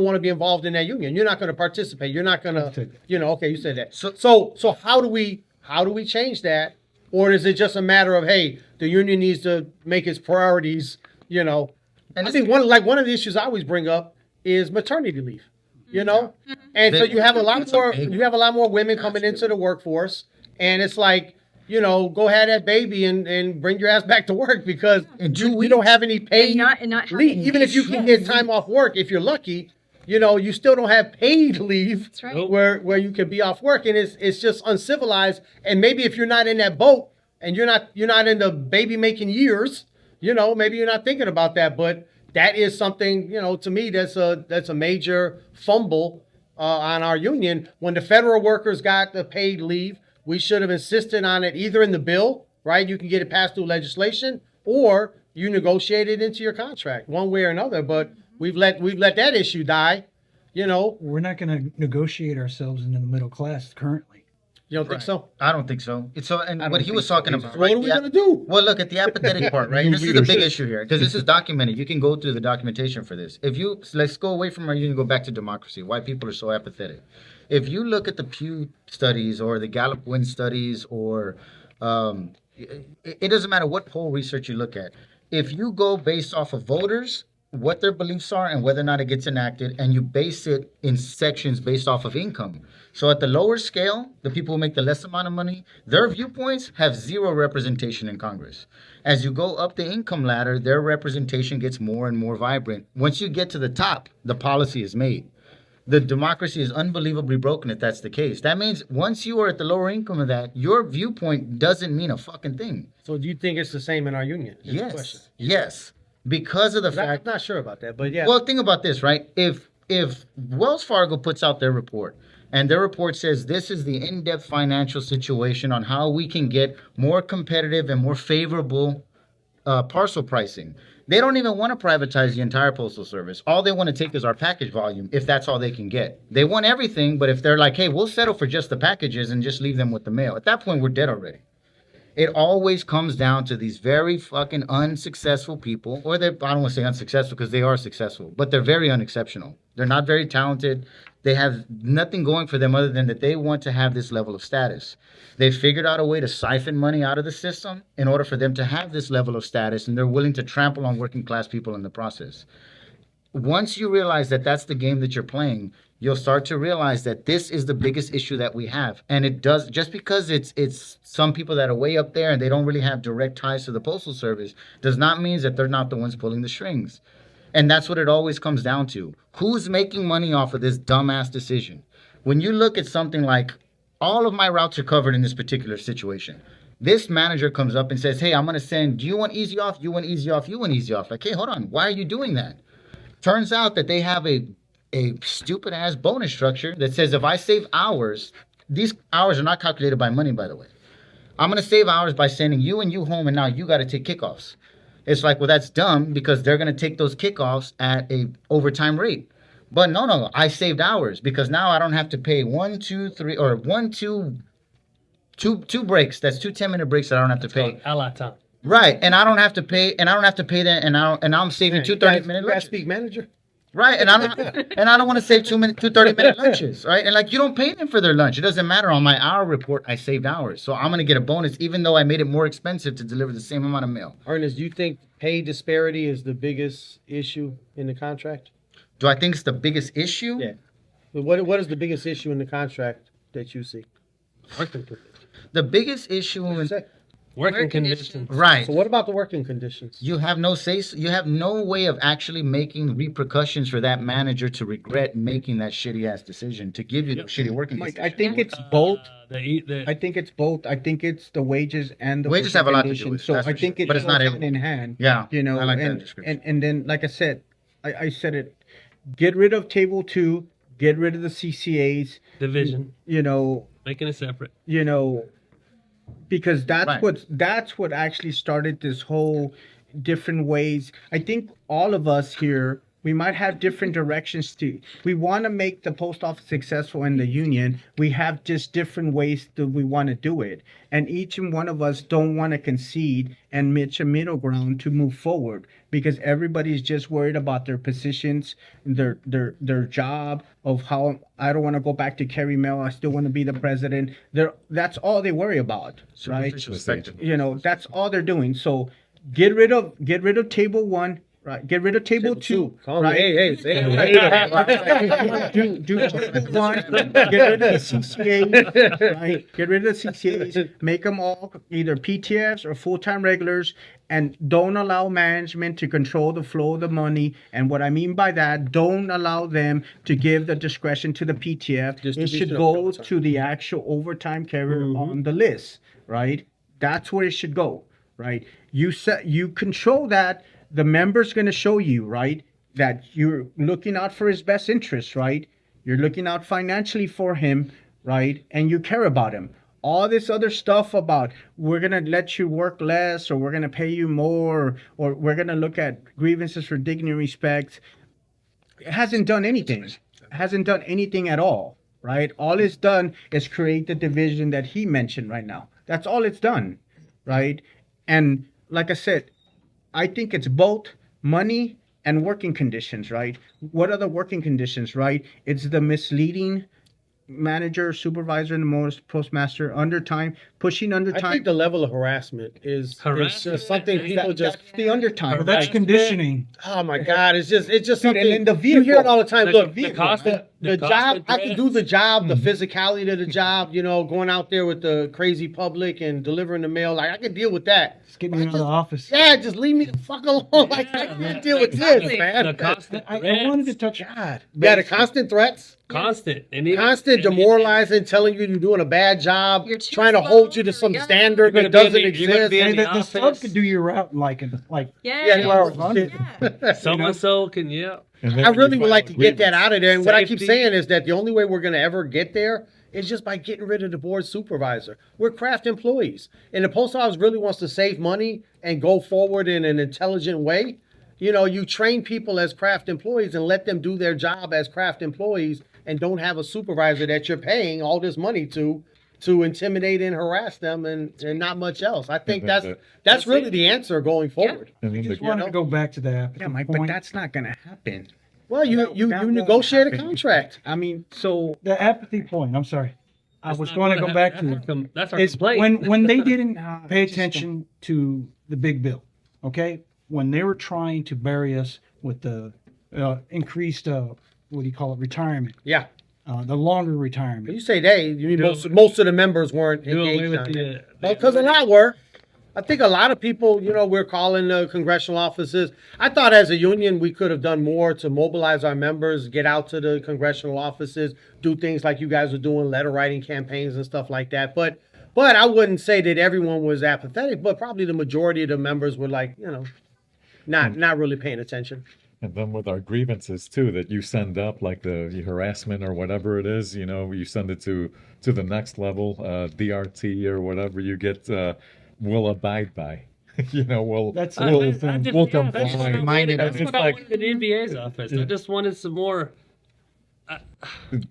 want to be involved in that union. You're not gonna participate. You're not gonna, okay, you said that. So how do we change that? Or is it just a matter of, hey, the union needs to make its priorities, And I it's- think one of the issues I always bring up is maternity leave. And so you have a lot more women coming into the workforce, and it's like, go have that baby and bring your ass back to work because In 2 you don't have any paid And not leave. having Even if you can get time off work, if you're lucky, you still don't have paid leave. That's right. Where you can be off work, and it's just uncivilized. And maybe if you're not in that boat and you're not in the baby making years, maybe you're not thinking about that. But that is something, to me, that's a major fumble on our union. When the federal workers got the paid leave, we should have insisted on it either in the bill, right? You can get it passed through legislation, or you negotiate it into your contract, one way or another. But we've let that issue die, You know, We're not going to negotiate ourselves into the middle class currently. you don't think so? I don't think so. It's so, and I what don't he was think so talking either. about, So what right? are we Yeah. gonna do? Well, look at the apathetic part, right? New This is the big leadership. issue here because this is documented. You can go through the documentation for this. If you let's go away from our union, go back to democracy. Why people are so apathetic. If you look at the Pew studies or the Gallup Win studies, or it doesn't matter what poll research you look at. If you go based off of voters, what their beliefs are, and whether or not it gets enacted, and you base it in sections based off of income. So at the lower scale, the people who make the less amount of money, their viewpoints have zero representation in Congress. As you go up the income ladder, their representation gets more and more vibrant. Once you get to the top, the policy is made. The democracy is unbelievably broken if that's the case. That means once you are at the lower income of that, your viewpoint doesn't mean a fucking thing. So do you think it's the same in our union? Is the question. Yes. Because of the 'Cause I'm fact. not sure about that, but yeah. Well, think about this, right? If Wells Fargo puts out their report, and their report says this is the in-depth financial situation on how we can get more competitive and more favorable parcel pricing. They don't even want to privatize the entire postal service. All they want to take is our package volume, if that's all they can get. They want everything, but if they're like, hey, we'll settle for just the packages and just leave them with the mail, at that point we're dead already. It always comes down to these very fucking unsuccessful people, or I don't want to say unsuccessful because they are successful, but they're very unexceptional. They're not very talented. They have nothing going for them other than that they want to have this level of status. They figured out a way to siphon money out of the system in order for them to have this level of status, and they're willing to trample on working class people in the process. Once you realize that that's the game that you're playing, you'll start to realize that this is the biggest issue that we have. And it does, just because it's some people that are way up there and they don't really have direct ties to the postal service, does not mean that they're not the ones pulling the strings. And that's what it always comes down to. Who's making money off of this dumbass decision? When you look at something like, all of my routes are covered in this particular situation. This manager comes up and says, hey, I'm going to send, do you want easy off? You want easy off? You want easy off? Like, hey, hold on. Why are you doing that? Turns out that they have a stupid ass bonus structure that says if I save hours, these hours are not calculated by money, by the way. I'm going to save hours by sending you and you home, and now you got to take kickoffs. It's like, well, that's dumb because they're going to take those kickoffs at a overtime rate. But no, I saved hours because now I don't have to pay two breaks. That's 2 10-minute breaks that I don't have to pay. Ally time. Right, and I don't have to pay that, and I'm saving two 30-minute You guys lunches. speak manager? Right, and I don't want to save 2 30-minute lunches, right? And like, you don't pay them for their lunch. It doesn't matter. On my hour report, I saved hours, so I'm gonna get a bonus, even though I made it more expensive to deliver the same amount of mail. Ernest, do you think pay disparity is the biggest issue in the contract? Do I think it's the biggest issue? Yeah. What is the biggest issue in the contract that you see? Working conditions. The biggest issue in Working conditions. right. So what about the working conditions? You have no say. You have no way of actually making repercussions for that manager to regret making that shitty ass decision to give you the shitty working Mike, conditions. I think it's both. The I think it's both. I think it's the wages and the Wages working have a lot to do conditions. with it, So that's I for think sure. it But it's goes not hand every- in hand. Yeah, You know, I like that and, description. and then like I said, I said it. Get rid of table 2. Get rid of the CCAs. division, You know, making it separate. because that's Right. what actually started this whole different ways. I think all of us here, we might have different directions to. We want to make the post office successful in the union. We have just different ways that we want to do it, and each and one of us don't want to concede and reach a middle ground to move forward because everybody's just worried about their positions, their job, of how I don't want to go back to carry mail. I still want to be the president. That's all they worry about, right? Superficial perspective. That's all they're doing. So get rid of table 1, right? Get rid of table 2, Call me. right? Hey, say it. do table 1. Get rid of the CCAs, right? Get rid of the CCAs. Make them all either PTFs or full-time regulars, and don't allow management to control the flow of the money. And what I mean by that, don't allow them to give the discretion to the PTF. It Distribution should of go overtime. to the actual overtime carrier on the list, right? That's where it should go, right? You control that. The member's going to show you, right, that you're looking out for his best interests, right? You're looking out financially for him, right? And you care about him. All this other stuff about we're going to let you work less, or we're going to pay you more, or we're going to look at grievances for dignity and respect, it hasn't done anything. hasn't done anything at all, right? All it's done is create the division that he mentioned right now. That's all it's done, right? And like I said, I think it's both money and working conditions, right? What are the working conditions, right? It's the misleading manager, supervisor, and the most postmaster under time, pushing under I time. think the level of harassment is just something people just. That's the undertime. Well, that's conditioning. Oh my God! It's just Dude, something. and in the You hear it vehicle, all the time. The- Look, the constant- the the job. constant I can do the threats. job, the physicality of the job. You know, going out there with the crazy public and delivering the mail. Like I can deal with that. Just get me out of the office. Yeah, just leave me the fuck alone. Like I can't deal with Exactly. this, man. The constant I wanted to threats. touch. God, yeah, the constant threats. Constant. And even, Constant and- demoralizing, telling you you're doing a bad job, You're too trying to slow, hold you to some yeah. standard You're that gonna be in doesn't the- you're gonna exist. be in Hey, the the sub office. could do your route in like Yeah. 2 hours under. Yeah. So and so can, yeah. And then I when really you would file like a to get that grievance- out of there. And what I keep Safety. saying is that the only way we're going to ever get there is just by getting rid of the board supervisor. We're craft employees. And the post office really wants to save money and go forward in an intelligent way. You know, you train people as craft employees and let them do their job as craft employees and don't have a supervisor that you're paying all this money to intimidate and harass them and not much else. I think And then that's that's really it. the answer going forward. And then Just the, wanted to go back to that. Yeah, Mike, but that's not gonna happen. Well, you That won't negotiate a happen. contract. I mean, so The apathy point. I'm sorry. I That's was not going to gonna go back happen. to That's our it's complaint. when they didn't No, pay just attention to the big bill. Okay, when they were trying to bury us with the increased what do you call it, retirement, Yeah. the longer When retirement. you say they, you mean Do- most of the members weren't Do away engaged with on the. it. Because a lot were. I think a lot of people, you know, we're calling the congressional offices. I thought as a union we could have done more to mobilize our members, get out to the congressional offices, do things like you guys are doing, letter writing campaigns and stuff like that. But I wouldn't say that everyone was apathetic, but probably the majority of the members were like, you know, not really paying attention. and then with our grievances too, that you send up, like the harassment or whatever it is, you know, you send it to the next level, DRT or whatever you get, will abide by. You know, we'll That's the we'll, whole thing. we'll That's what I comply. Reminded wanted. us. That's what It's I like- wanted in the NBA's office. I just wanted some more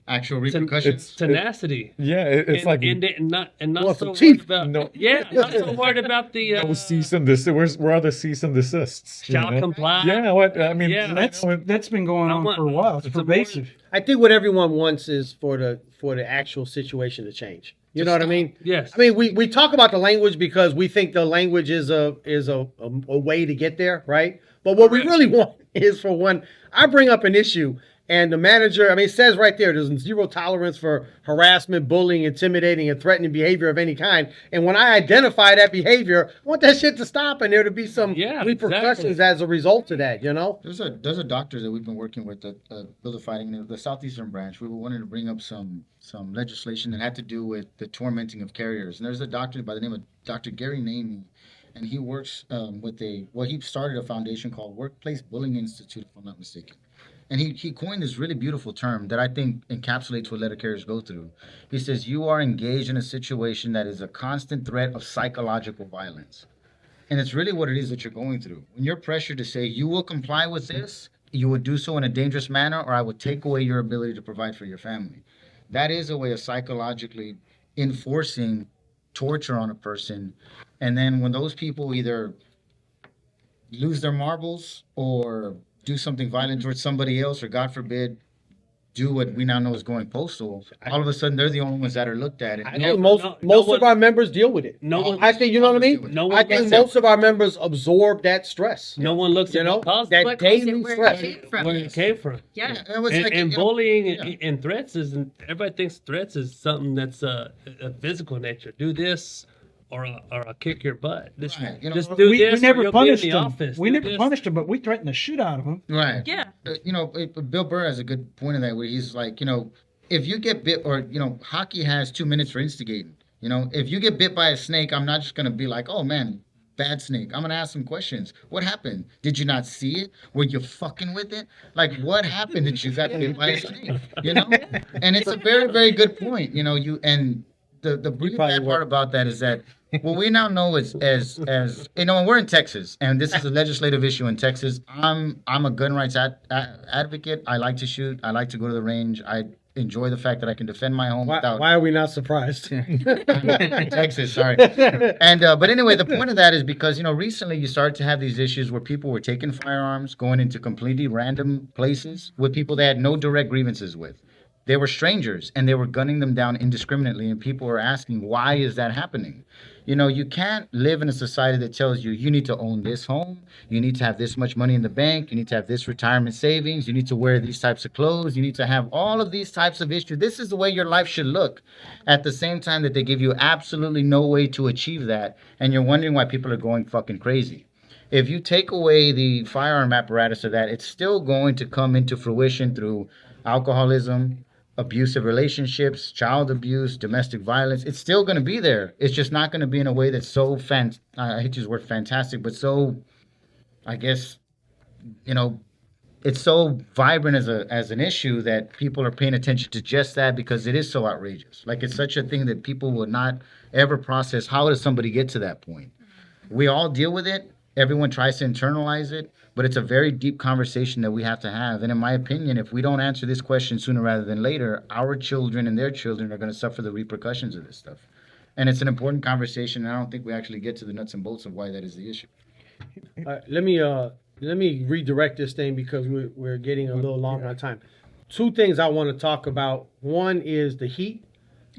Actual repercussions. tenacity. Yeah, it's and, like and not Well, so some worried teeth. about No. not so worried about the no cease and desist. Where are the cease and desists? you shall know? comply. Yeah, what I mean, Yeah. That's been going I on want- for a while. It's it's a pervasive. I think what everyone wants is for the actual situation to change. You know what I mean? Yes. I mean, we talk about the language because we think the language is a way to get there, right? But what we Correct. really want is for when I bring up an issue and the manager, I mean, it says right there, there's zero tolerance for harassment, bullying, intimidating, and threatening behavior of any kind. And when I identify that behavior, I want that shit to stop and there to be some Yeah, repercussions exactly. as a result of that, you know? There's a doctor that we've been working with at Bill of Fighting, the Southeastern branch. We were wanting to bring up some legislation that had to do with the tormenting of carriers. And there's a doctor by the name of Dr. Gary Namey, and he works he started a foundation called Workplace Bullying Institute, if I'm not mistaken. And he coined this really beautiful term that I think encapsulates what letter carriers go through. He says, you are engaged in a situation that is a constant threat of psychological violence. And it's really what it is that you're going through. When you're pressured to say, you will comply with this, you would do so in a dangerous manner, or I would take away your ability to provide for your family. That is a way of psychologically enforcing torture on a person. And then when those people either lose their marbles or do something violent towards somebody else, or God forbid, do what we now know is going postal, all of a sudden they're the only ones that are looked at. I And think no most one- of our members deal with it. No one, I think, you know what I mean? No one I think looks most of our members absorb that stress. no one looks You at know, what caused that What caused it, daily where it stress. came from. where it came from. Yeah. it was And, like, and you know, bullying yeah. and threats isn't. Everybody thinks threats is something that's a physical nature. Do this, or I'll kick your butt. Just, Right, you know, just do We this. or never you'll be in punished the them. office. We Do never this. punished them, but we threatened the shit out of them. Right. Yeah. Bill Burr has a good point in that where he's like, if you get bit, or, hockey has 2 minutes for instigating. If you get bit by a snake, I'm not just going to be like, oh man, bad snake. I'm going to ask some questions. What happened? Did you not see it? Were you fucking with it? Like, what happened that you got bit by a snake? And it's a very, very good point. And the really probably bad were. part about that is that What we now know is as you know, and we're in Texas, and this is a legislative issue in Texas. I'm a gun rights advocate. I like to shoot. I like to go to the range. I enjoy the fact that I can defend my home without. Why are we not surprised? Texas, sorry. And but anyway, the point of that is because recently you started to have these issues where people were taking firearms, going into completely random places with people they had no direct grievances with. They were strangers and they were gunning them down indiscriminately, and people were asking, why is that happening? You can't live in a society that tells you you need to own this home, you need to have this much money in the bank, you need to have this retirement savings, you need to wear these types of clothes, you need to have all of these types of issues. This is the way your life should look. At the same time that they give you absolutely no way to achieve that, and you're wondering why people are going fucking crazy. If you take away the firearm apparatus of that, it's still going to come into fruition through alcoholism, abusive relationships, child abuse, domestic violence. It's still going to be there. It's just not going to be in a way that's so I hate to use the word fantastic, but so, I guess, it's so vibrant as an issue that people are paying attention to just that because it is so outrageous. Like, it's such a thing that people would not ever process. How does somebody get to that point? We all deal with it. Everyone tries to internalize it, but it's a very deep conversation that we have to have. And in my opinion, if we don't answer this question sooner rather than later, our children and their children are going to suffer the repercussions of this stuff. And it's an important conversation, and I don't think we actually get to the nuts and bolts of why that is the issue. Let me redirect this thing because we're getting a little long on time. Two things I want to talk about. One is the heat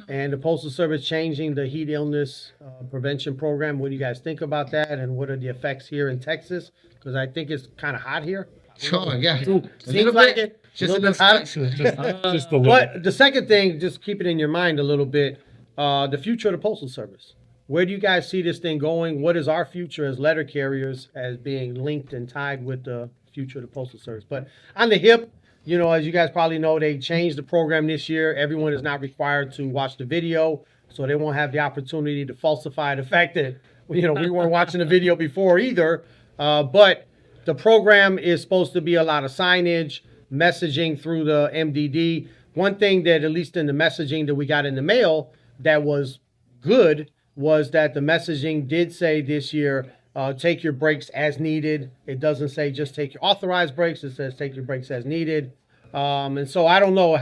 and the Postal Service changing the heat illness prevention program. What do you guys think about that, and what are the effects here in Texas? Because I think it's kind of hot here. Oh, yeah. Seems like it. Just a little little bit hot. Just a little. But the second thing, just keep it in your mind a little bit, the future of the Postal Service. Where do you guys see this thing going? What is our future as letter carriers as being linked and tied with the future of the Postal Service? But on the hip, as you guys probably know, they changed the program this year. Everyone is not required to watch the video, so they won't have the opportunity to falsify the fact that, we weren't watching the video before either. But the program is supposed to be a lot of signage, messaging through the MDD. One thing that, at least in the messaging that we got in the mail, that was good was that the messaging did say this year, take your breaks as needed. It doesn't say just take your authorized breaks. It says take your breaks as needed. And so I don't know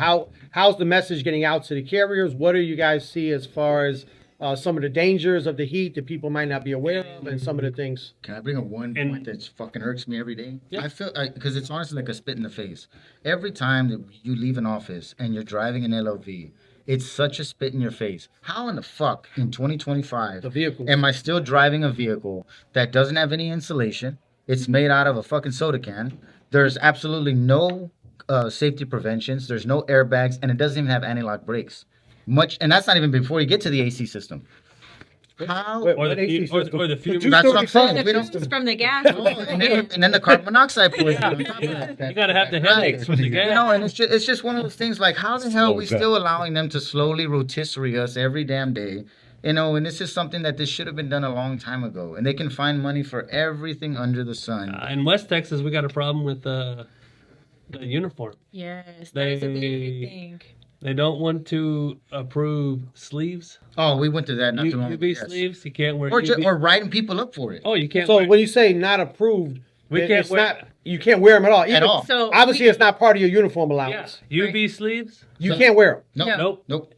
how's the message getting out to the carriers. What do you guys see as far as some of the dangers of the heat that people might not be aware of, and some of the things? Can I bring up one point that fucking irks me every day? Yeah. I feel because it's honestly like a spit in the face. Every time that you leave an office and you're driving an LOV, it's such a spit in your face. How in the fuck in 2025 am I still driving a vehicle that doesn't have any insulation? It's made out of a fucking soda can. There's absolutely no safety preventions. There's no airbags, and it doesn't even have anti-lock brakes. And that's not even before you get to the AC system. How? Or the fumes. That's what I'm saying. The We don't. fumes from the gas. And then the carbon monoxide poison on top of that. You gotta have the headaches with the gas. And it's just one of those things like, how the hell are we still allowing them to slowly rotisserie us every damn day? And this is something that this should have been done a long time ago. And they can find money for everything under the sun. In West Texas, we got a problem with the uniform. Yes, that is a big thing. They don't want to approve sleeves. Oh, we went to that not too long ago. UV sleeves. You can't wear. Or writing people up for it. Oh, you can't. So when you say not approved, you can't wear them at all. At all. So obviously, it's not part of your uniform allowance. Yeah. UV sleeves. You can't wear them. Nope.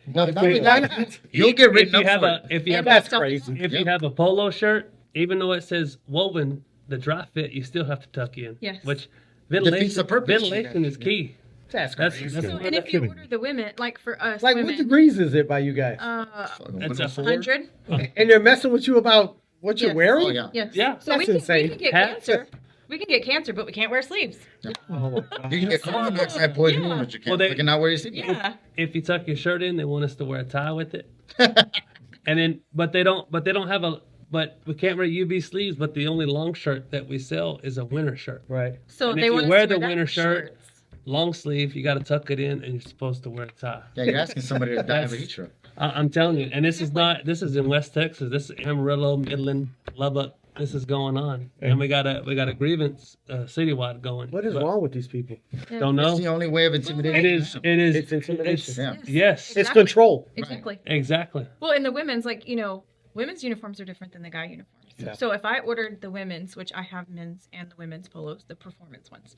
You'll get written up for it. That's crazy. If you have a polo shirt, even though it says woven, the dry fit, you still have to tuck in. Yes. Which defeats the purpose. ventilation is key. That's crazy. So, and if you order the women, like for us, Like, women, what degrees is it by you guys? It's 100. And they're messing with you about what you're wearing? Oh, yeah. Yes. Yeah. So That's we insane. can get cancer. We can get cancer, but we can't wear sleeves. You can get carbon monoxide poisoning, but you can't. Well, You cannot wear your seatbelt. Yeah. If you tuck your shirt in, they want us to wear a tie with it. And then, but they don't have but we can't wear UV sleeves. But the only long shirt that we sell is a winter shirt. Right. So And they if want you us wear to the that winter with shirt, shorts. long sleeve, you got to tuck it in, and you're supposed to wear a tie. Yeah, you're asking somebody to die of a heat stroke. I'm telling you, and this is in West Texas. This is Amarillo, Midland, Lubbock. This is going on, and we got a grievance citywide going. What is wrong with these people? Don't know. It's the only way of intimidating. It is. It's intimidation. Yeah. Yes. It's control. Exactly. Exactly. Well, in the women's, like, women's uniforms are different than the guy uniforms. Yeah. So if I ordered the women's, which I have men's and the women's polos, the performance ones,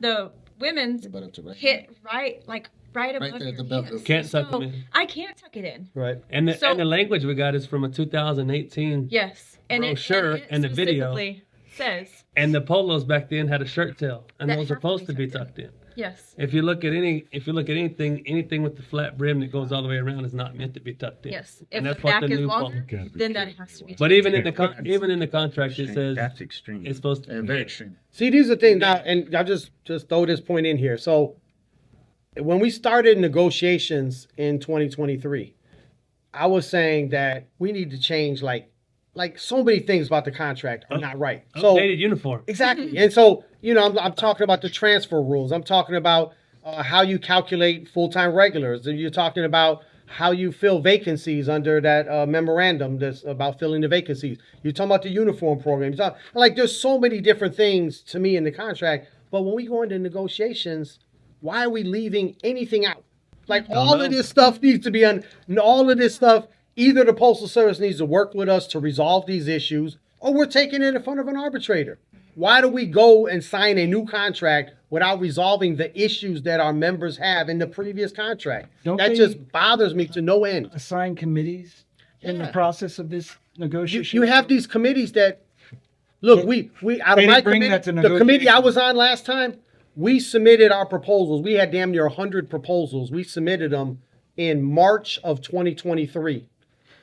the women's But up to right. hit right above there, your the belt. hips. Can't tuck So them in. I can't tuck it in. Right. And So- the language we got is from a 2018, Yes, and Brochure it and the video. specifically says and the polos back then had a shirt tail, and That those are have to supposed be to be tucked tucked in. yes. If you look at anything with the flat brim that goes all the way around is not meant to be tucked in. Yes, if And the that's what back the is new longer, polo- then that has to be. But tucked even in. in the contract, it says That's extreme. it's supposed to. Very extreme. See, these are things now, and I'll just throw this point in here. So, when we started negotiations in 2023, I was saying that we need to change like so many things about the contract are not right. So Updated uniform. exactly, and so I'm talking about the transfer rules. I'm talking about how you calculate full-time regulars. You're talking about how you fill vacancies under that memorandum that's about filling the vacancies. You're talking about the uniform program. There's so many different things to me in the contract. But when we go into negotiations, why are we leaving anything out? All of this stuff needs to be all of this stuff. Either the Postal Service needs to work with us to resolve these issues, or we're taking it in front of an arbitrator. Why do we go and sign a new contract without resolving the issues that our members have in the previous contract? Don't That they- just bothers me to no end. Assign committees in the Yeah. process of this negotiation. You have these committees that look. We out They of my didn't bring committee, that to the committee I negotiations. was on last time, we submitted our proposals. We had damn near 100 proposals. We submitted them in March of 2023.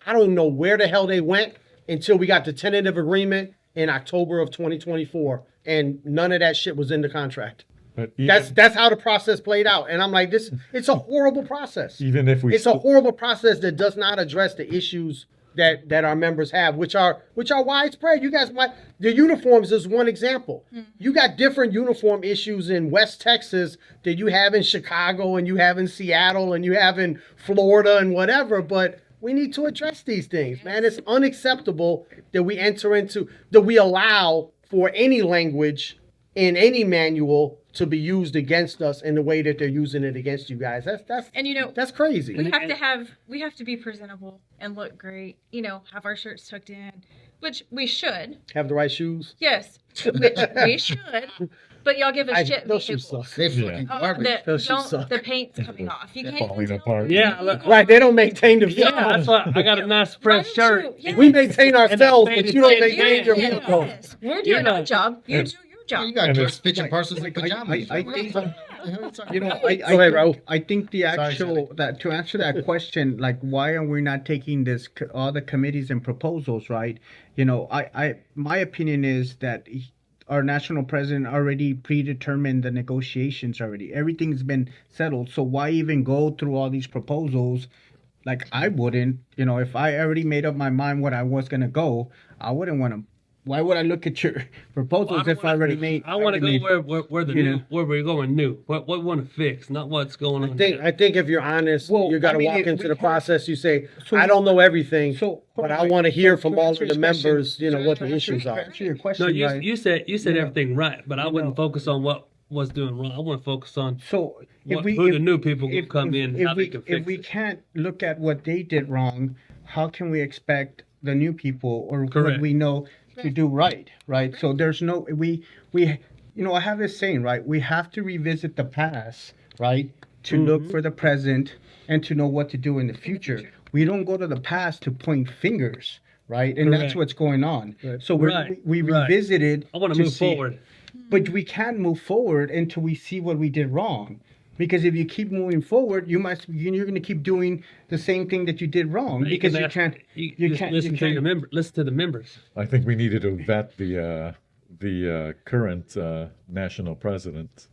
I don't even know where the hell they went until we got the tentative agreement in October of 2024, and none of that shit was in the contract. But even, That's how the process played out, and I'm like, it's a horrible process. even if we It's a horrible process that does not address the issues that our members have, which are widespread. You guys the uniforms is one example. You got different uniform issues in West Texas that you have in Chicago and you have in Seattle and you have in Florida and whatever, but we need to address these things, man. It's unacceptable that we allow for any language in any manual to be used against us in the way that they're using it against you guys. And That's crazy. we have to be presentable and look great. Have our shirts tucked in, which we should. Have the right shoes. Yes, which we should. But y'all give us shit Those shoes vehicles. suck. They Yeah. fucking Oh, garbage. Those shoes suck. the paint's coming off. You can't Falling even apart. Yeah, look, Right, they don't maintain the vehicle. Yeah, that's why I got a nice fresh shirt. We maintain ourselves, And but you don't faded maintain your shade. vehicle. Yes. We're doing our job. You do your job. You got And clerks it's- pitching parcels in pajamas. I think, you know, Go ahead, Raul. I think the Sorry, actual that to answer that question, like why are we not taking all the committees and proposals, right? My opinion is that our national president already predetermined the negotiations already. Everything's been settled. So why even go through all these proposals? Like I wouldn't, if I already made up my mind what I was gonna go, I wouldn't want to. Why would I look at your proposals if I already made? I want to already go made- where the you new, know. where we're going new. What we want to fix, not what's going on. I think if you're honest, Well, you got to I mean, walk if into we the have- process. You say, So- I don't know everything, So, but I want to hear from all of answer the your question- members, what the issues to are. answer your question, No, you right? you said Yeah. everything right, but I wouldn't focus on what was doing wrong. I want to focus on So who the new people who come in, how they can fix if we it. can't look at what they did wrong, how can we expect the new people or Correct. what we know to do right? So there's no I have this saying, right? We have to revisit the past, right, to Mm-hmm. look for the present and to know what to do in the future. We don't go to the past to point fingers, right? And that's Correct. what's going on. Right. So Right, we right. revisited. I want to move see- forward. But we can't move forward until we see what we did wrong. Because if you keep moving forward, you're going to keep doing the same thing that you did wrong. Because you can't. You You just can't. listen You to your can't. member. Listen to the members. I think we needed to vet the current national president.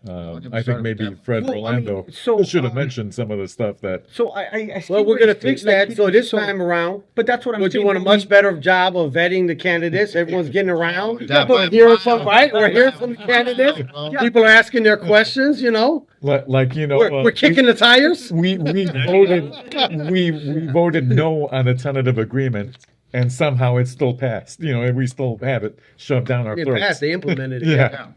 I think maybe Fred Well, I mean, Rolando so, should have mentioned some of the stuff that. So I see Well, we're where going to you- fix like, that. So this so- time around, But that's what I'm we're saying. doing a much better job of vetting the candidates. Everyone's getting around. Yeah, We're but- hearing from, right? We're hearing from the candidates. People are asking their questions, We're kicking the tires. we voted we voted no on a tentative agreement, and somehow it still passed. And we still have it shoved down our It throats. passed. They implemented it. Yeah. Yeah.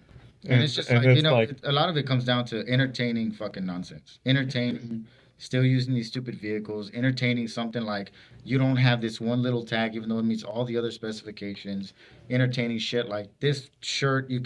And it's just and like, it's like- a lot of it comes down to entertaining fucking nonsense. Entertaining still using these stupid vehicles, entertaining something like you don't have this one little tag even though it meets all the other specifications, entertaining shit like this shirt you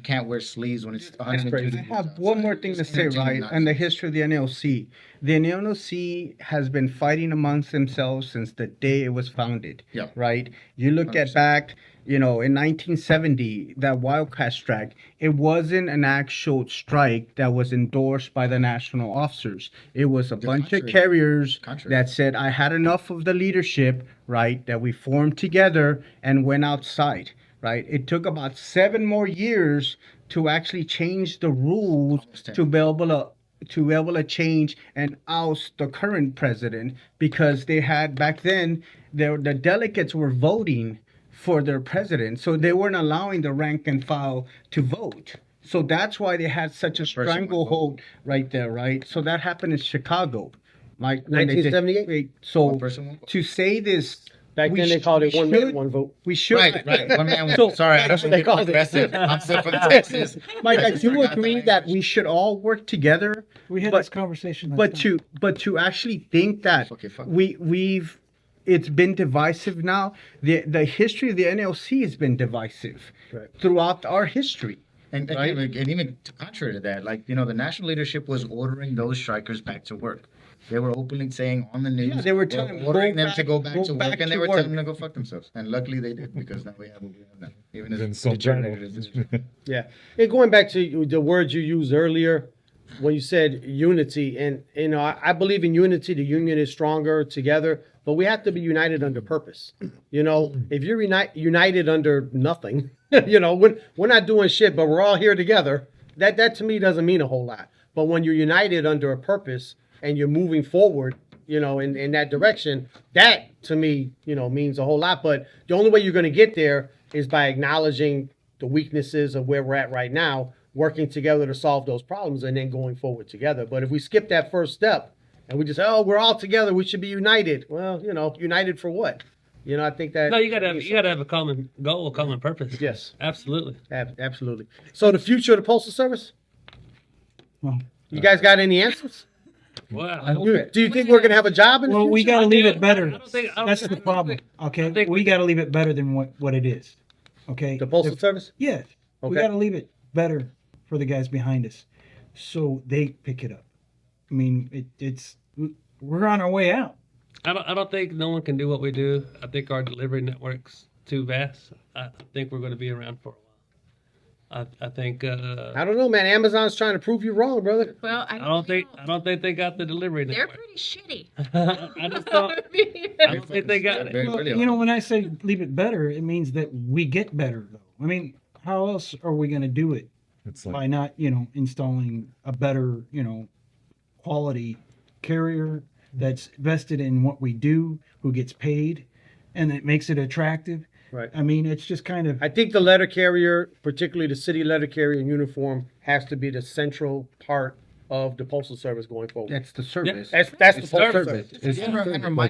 can't wear sleeves when it's 102 I degrees have one more thing to Just say, entertaining right? And the nonsense. history of the NLC. The NLC has been fighting amongst themselves since the day it was founded. Yeah. Right? You look at 100%. back, in 1970, that Wildcat strike, it wasn't an actual strike that was endorsed by the national officers. It was a bunch of contrary. carriers Contrary. that said, I had enough of the leadership, right? That we formed together and went outside. Right? It took about 7 more years to actually change the rules Almost 10. to be able to change and oust the current president, because they had back then the delegates were voting for their president, so they weren't allowing the rank and file to vote. So that's why they had such a Person would stranglehold right there, right? So that happened in Chicago, like when they did- 1978? Wait, so One person won't vote. to say this, Back we then they sh- called it we one man, should- one vote. we should. Right. One man. So- Sorry, I That's what don't they get called it. progressive. I'm still from Texas. Mike, I do forgot agree language. that we should all work together. We had But- this conversation. last But time. to actually think that Okay, fuck. we've it's been divisive now. The history of the NLC has been divisive Right. throughout our history. And Right. even contrary to that, like the national leadership was ordering those strikers back to work. They were openly saying on the news, Yeah, they were telling them, ordering "Go them to go back to work, back and they to were work." telling them to go fuck themselves. And luckily they did, because now we have what we have now. Even Then as so degenerated as it is. Yeah. And going back to the words you used earlier, when you said unity, and I believe in unity. The union is stronger together, but we have to be united under purpose. If you're united under nothing, we're not doing shit, but we're all here together. That to me doesn't mean a whole lot. But when you're united under a purpose and you're moving forward, in that direction, that to me, means a whole lot. But the only way you're going to get there is by acknowledging the weaknesses of where we're at right now, working together to solve those problems, and then going forward together. But if we skip that first step and we just say, oh, we're all together, we should be united. Well, united for what? I think that. No, you gotta have a common goal, a common purpose. Yes, Absolutely. absolutely. So the future of the Postal Service? Well, You guys got any answers? Wow. Do you think we're going to have a job in the well, we future? got to I leave do. it better. I don't think- I don't That's think- the problem. Okay, I think we we- got to leave it better than what it is. Okay, The Postal Service? Yes, we Okay. got to leave it better for the guys behind us, so they pick it up. I mean, we're on our way out. I don't think no one can do what we do. I think our delivery network's too vast. I think we're going to be around for a while. I think I don't know, man. Amazon's trying to prove you wrong, brother. Well, I don't think they got the delivery they're network. pretty shitty. I just don't. I don't think they got it. Very Well, really when I say leave it better, it means that we get better, though. I mean, how else are we going to do it It's like by not, installing a better, quality carrier that's vested in what we do, who gets paid, and it makes it attractive. Right. I mean, it's just kind of I think the letter carrier, particularly the city letter carrier in uniform, has to be the central part of the Postal Service going forward. That's the service. That's the It's Postal service. Service.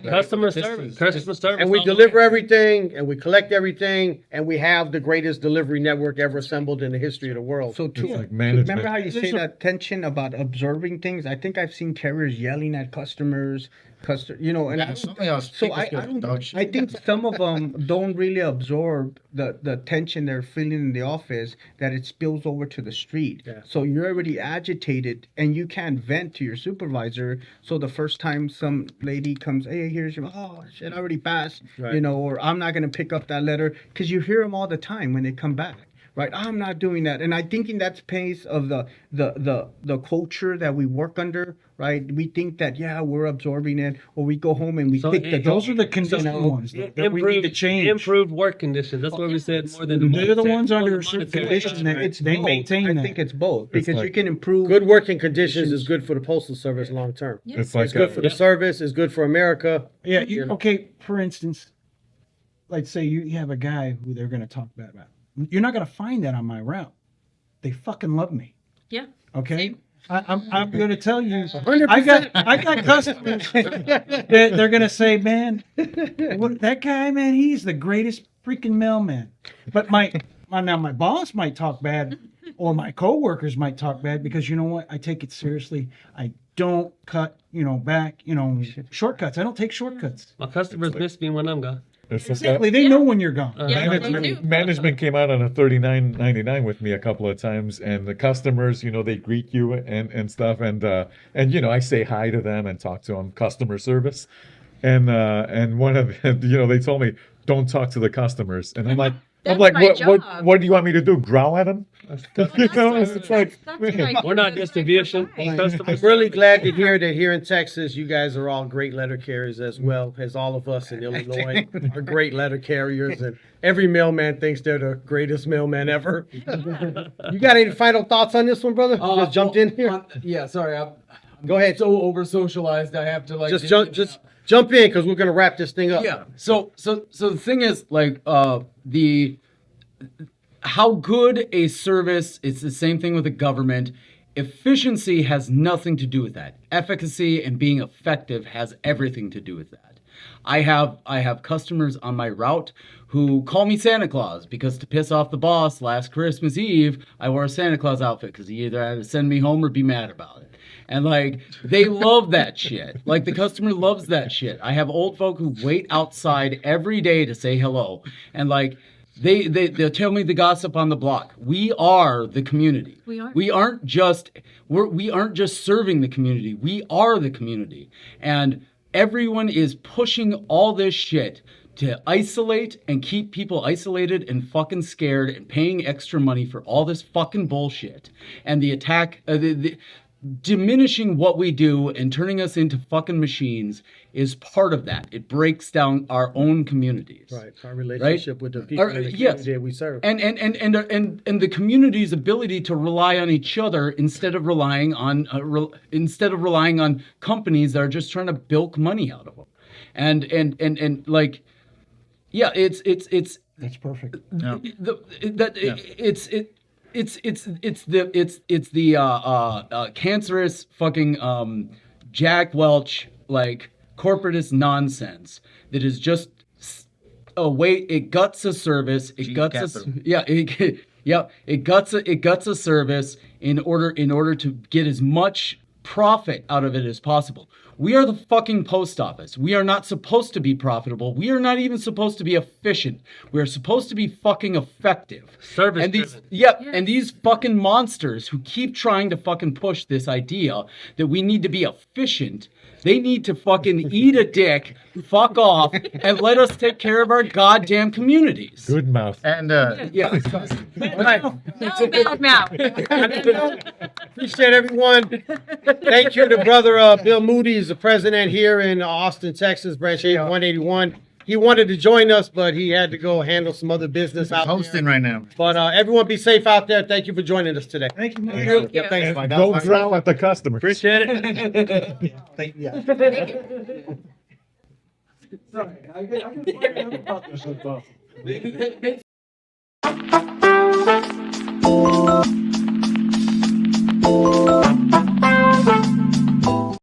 Customer service. Customer service. And we all the deliver way. everything, and we collect everything, and we have the greatest delivery network ever assembled in the history of the world. So it's to like management. remember how you say There's a- that tension about observing things? I think I've seen carriers yelling at customers, and Yeah, some of y'all so speakers I feel don't. dog shit. I think some of them don't really absorb the tension they're feeling in the office, that it spills over to the street. Yeah. So you're already agitated and you can't vent to your supervisor. So the first time some lady comes, hey, here's your, oh shit, I already passed, Right. or I'm not gonna pick up that letter, because you hear them all the time when they come back. Right, I'm not doing that, and I think in that space of the culture that we work under, right? We think that we're absorbing it, or we go home and we So think that those are the conditional ones that we need to change. Improved work conditions. That's what we said more than They're the ones more under than certain monetary. conditions that it's they both. maintain I that. think it's both, It's because you like- can improve. Good working conditions is good for the Postal Service long term. It's like It's good for the service. It's good for America. Yeah, You know. okay, for instance, like say you have a guy who they're going to talk bad about. You're not going to find that on my route. They fucking love me. Yeah. Okay? I'm going to tell you, 100%. I got customers that they're going to say, man, that guy, man, he's the greatest freaking mailman. But my Now my boss might talk bad, or my coworkers might talk bad, because you know what? I take it seriously. I don't cut, back, shortcuts. I don't take shortcuts. My customers miss me when I'm gone. It's just Exactly. They know when you're gone. Yeah, they do. management came out on a $39.99 with me a couple of times, and the customers, they greet you and stuff, and I say hi to them and talk to them, customer service, and one of them, they told me don't talk to the customers, and I'm like. That's I'm like, my what job. what do you want me to do? Growl at them? It's like, That's man. what I We're not do. distribution I'm customers. really glad to hear that here in Texas, you guys are all great letter carriers as well as all of us in Illinois are great letter carriers, and every mailman thinks they're the greatest mailman ever. You got any final thoughts on this one, brother? Just jumped in here. Sorry, I'm Go ahead. so over socialized. I have to like Just jump in because we're gonna wrap this thing up. Yeah. So the thing is, like, how good a service, it's the same thing with the government. Efficiency has nothing to do with that. Efficacy and being effective has everything to do with that. I have customers on my route who call me Santa Claus because, to piss off the boss, last Christmas Eve I wore a Santa Claus outfit because he either had to send me home or be mad about it. And like, they love that shit. Like, the customer loves that shit. I have old folk who wait outside every day to say hello. And like, they'll tell me the gossip on the block. We are the community. We are. We aren't just serving the community. We are the community. And everyone is pushing all this shit to isolate and keep people isolated and fucking scared and paying extra money for all this fucking bullshit. And the attack, diminishing what we do and turning us into fucking machines is part of that. It breaks down our own communities. Right. Our relationship with the people in the yes. community we serve. And the community's ability to rely on each other instead of relying on companies that are just trying to bilk money out of them. And like, yeah, it's That's perfect. it's the cancerous fucking Jack Welch, like, corporatist nonsense that is just a way. It guts a service. It guts a service in order to get as much profit out of it as possible. We are the fucking post office. We are not supposed to be profitable. We are not even supposed to be efficient. We are supposed to be fucking effective. Service And these, driven. and these fucking monsters who keep trying to fucking push this idea that we need to be efficient, they need to fucking eat a dick, fuck off, and let us take care of our goddamn communities. Good mouth. And Yeah. No bad mouth. Appreciate everyone. Thank you to brother Bill Moody, is the president here in Austin, Texas, branch 181. He wanted to join us, but he had to go handle some other business out hosting there. right now. But everyone be safe out there. Thank you for joining us today. Thank you, Mike. Thank you. Yeah, thanks, Mike. Don't growl at the customers. Appreciate it. Thank you. Yeah. Sorry, I can find out about this.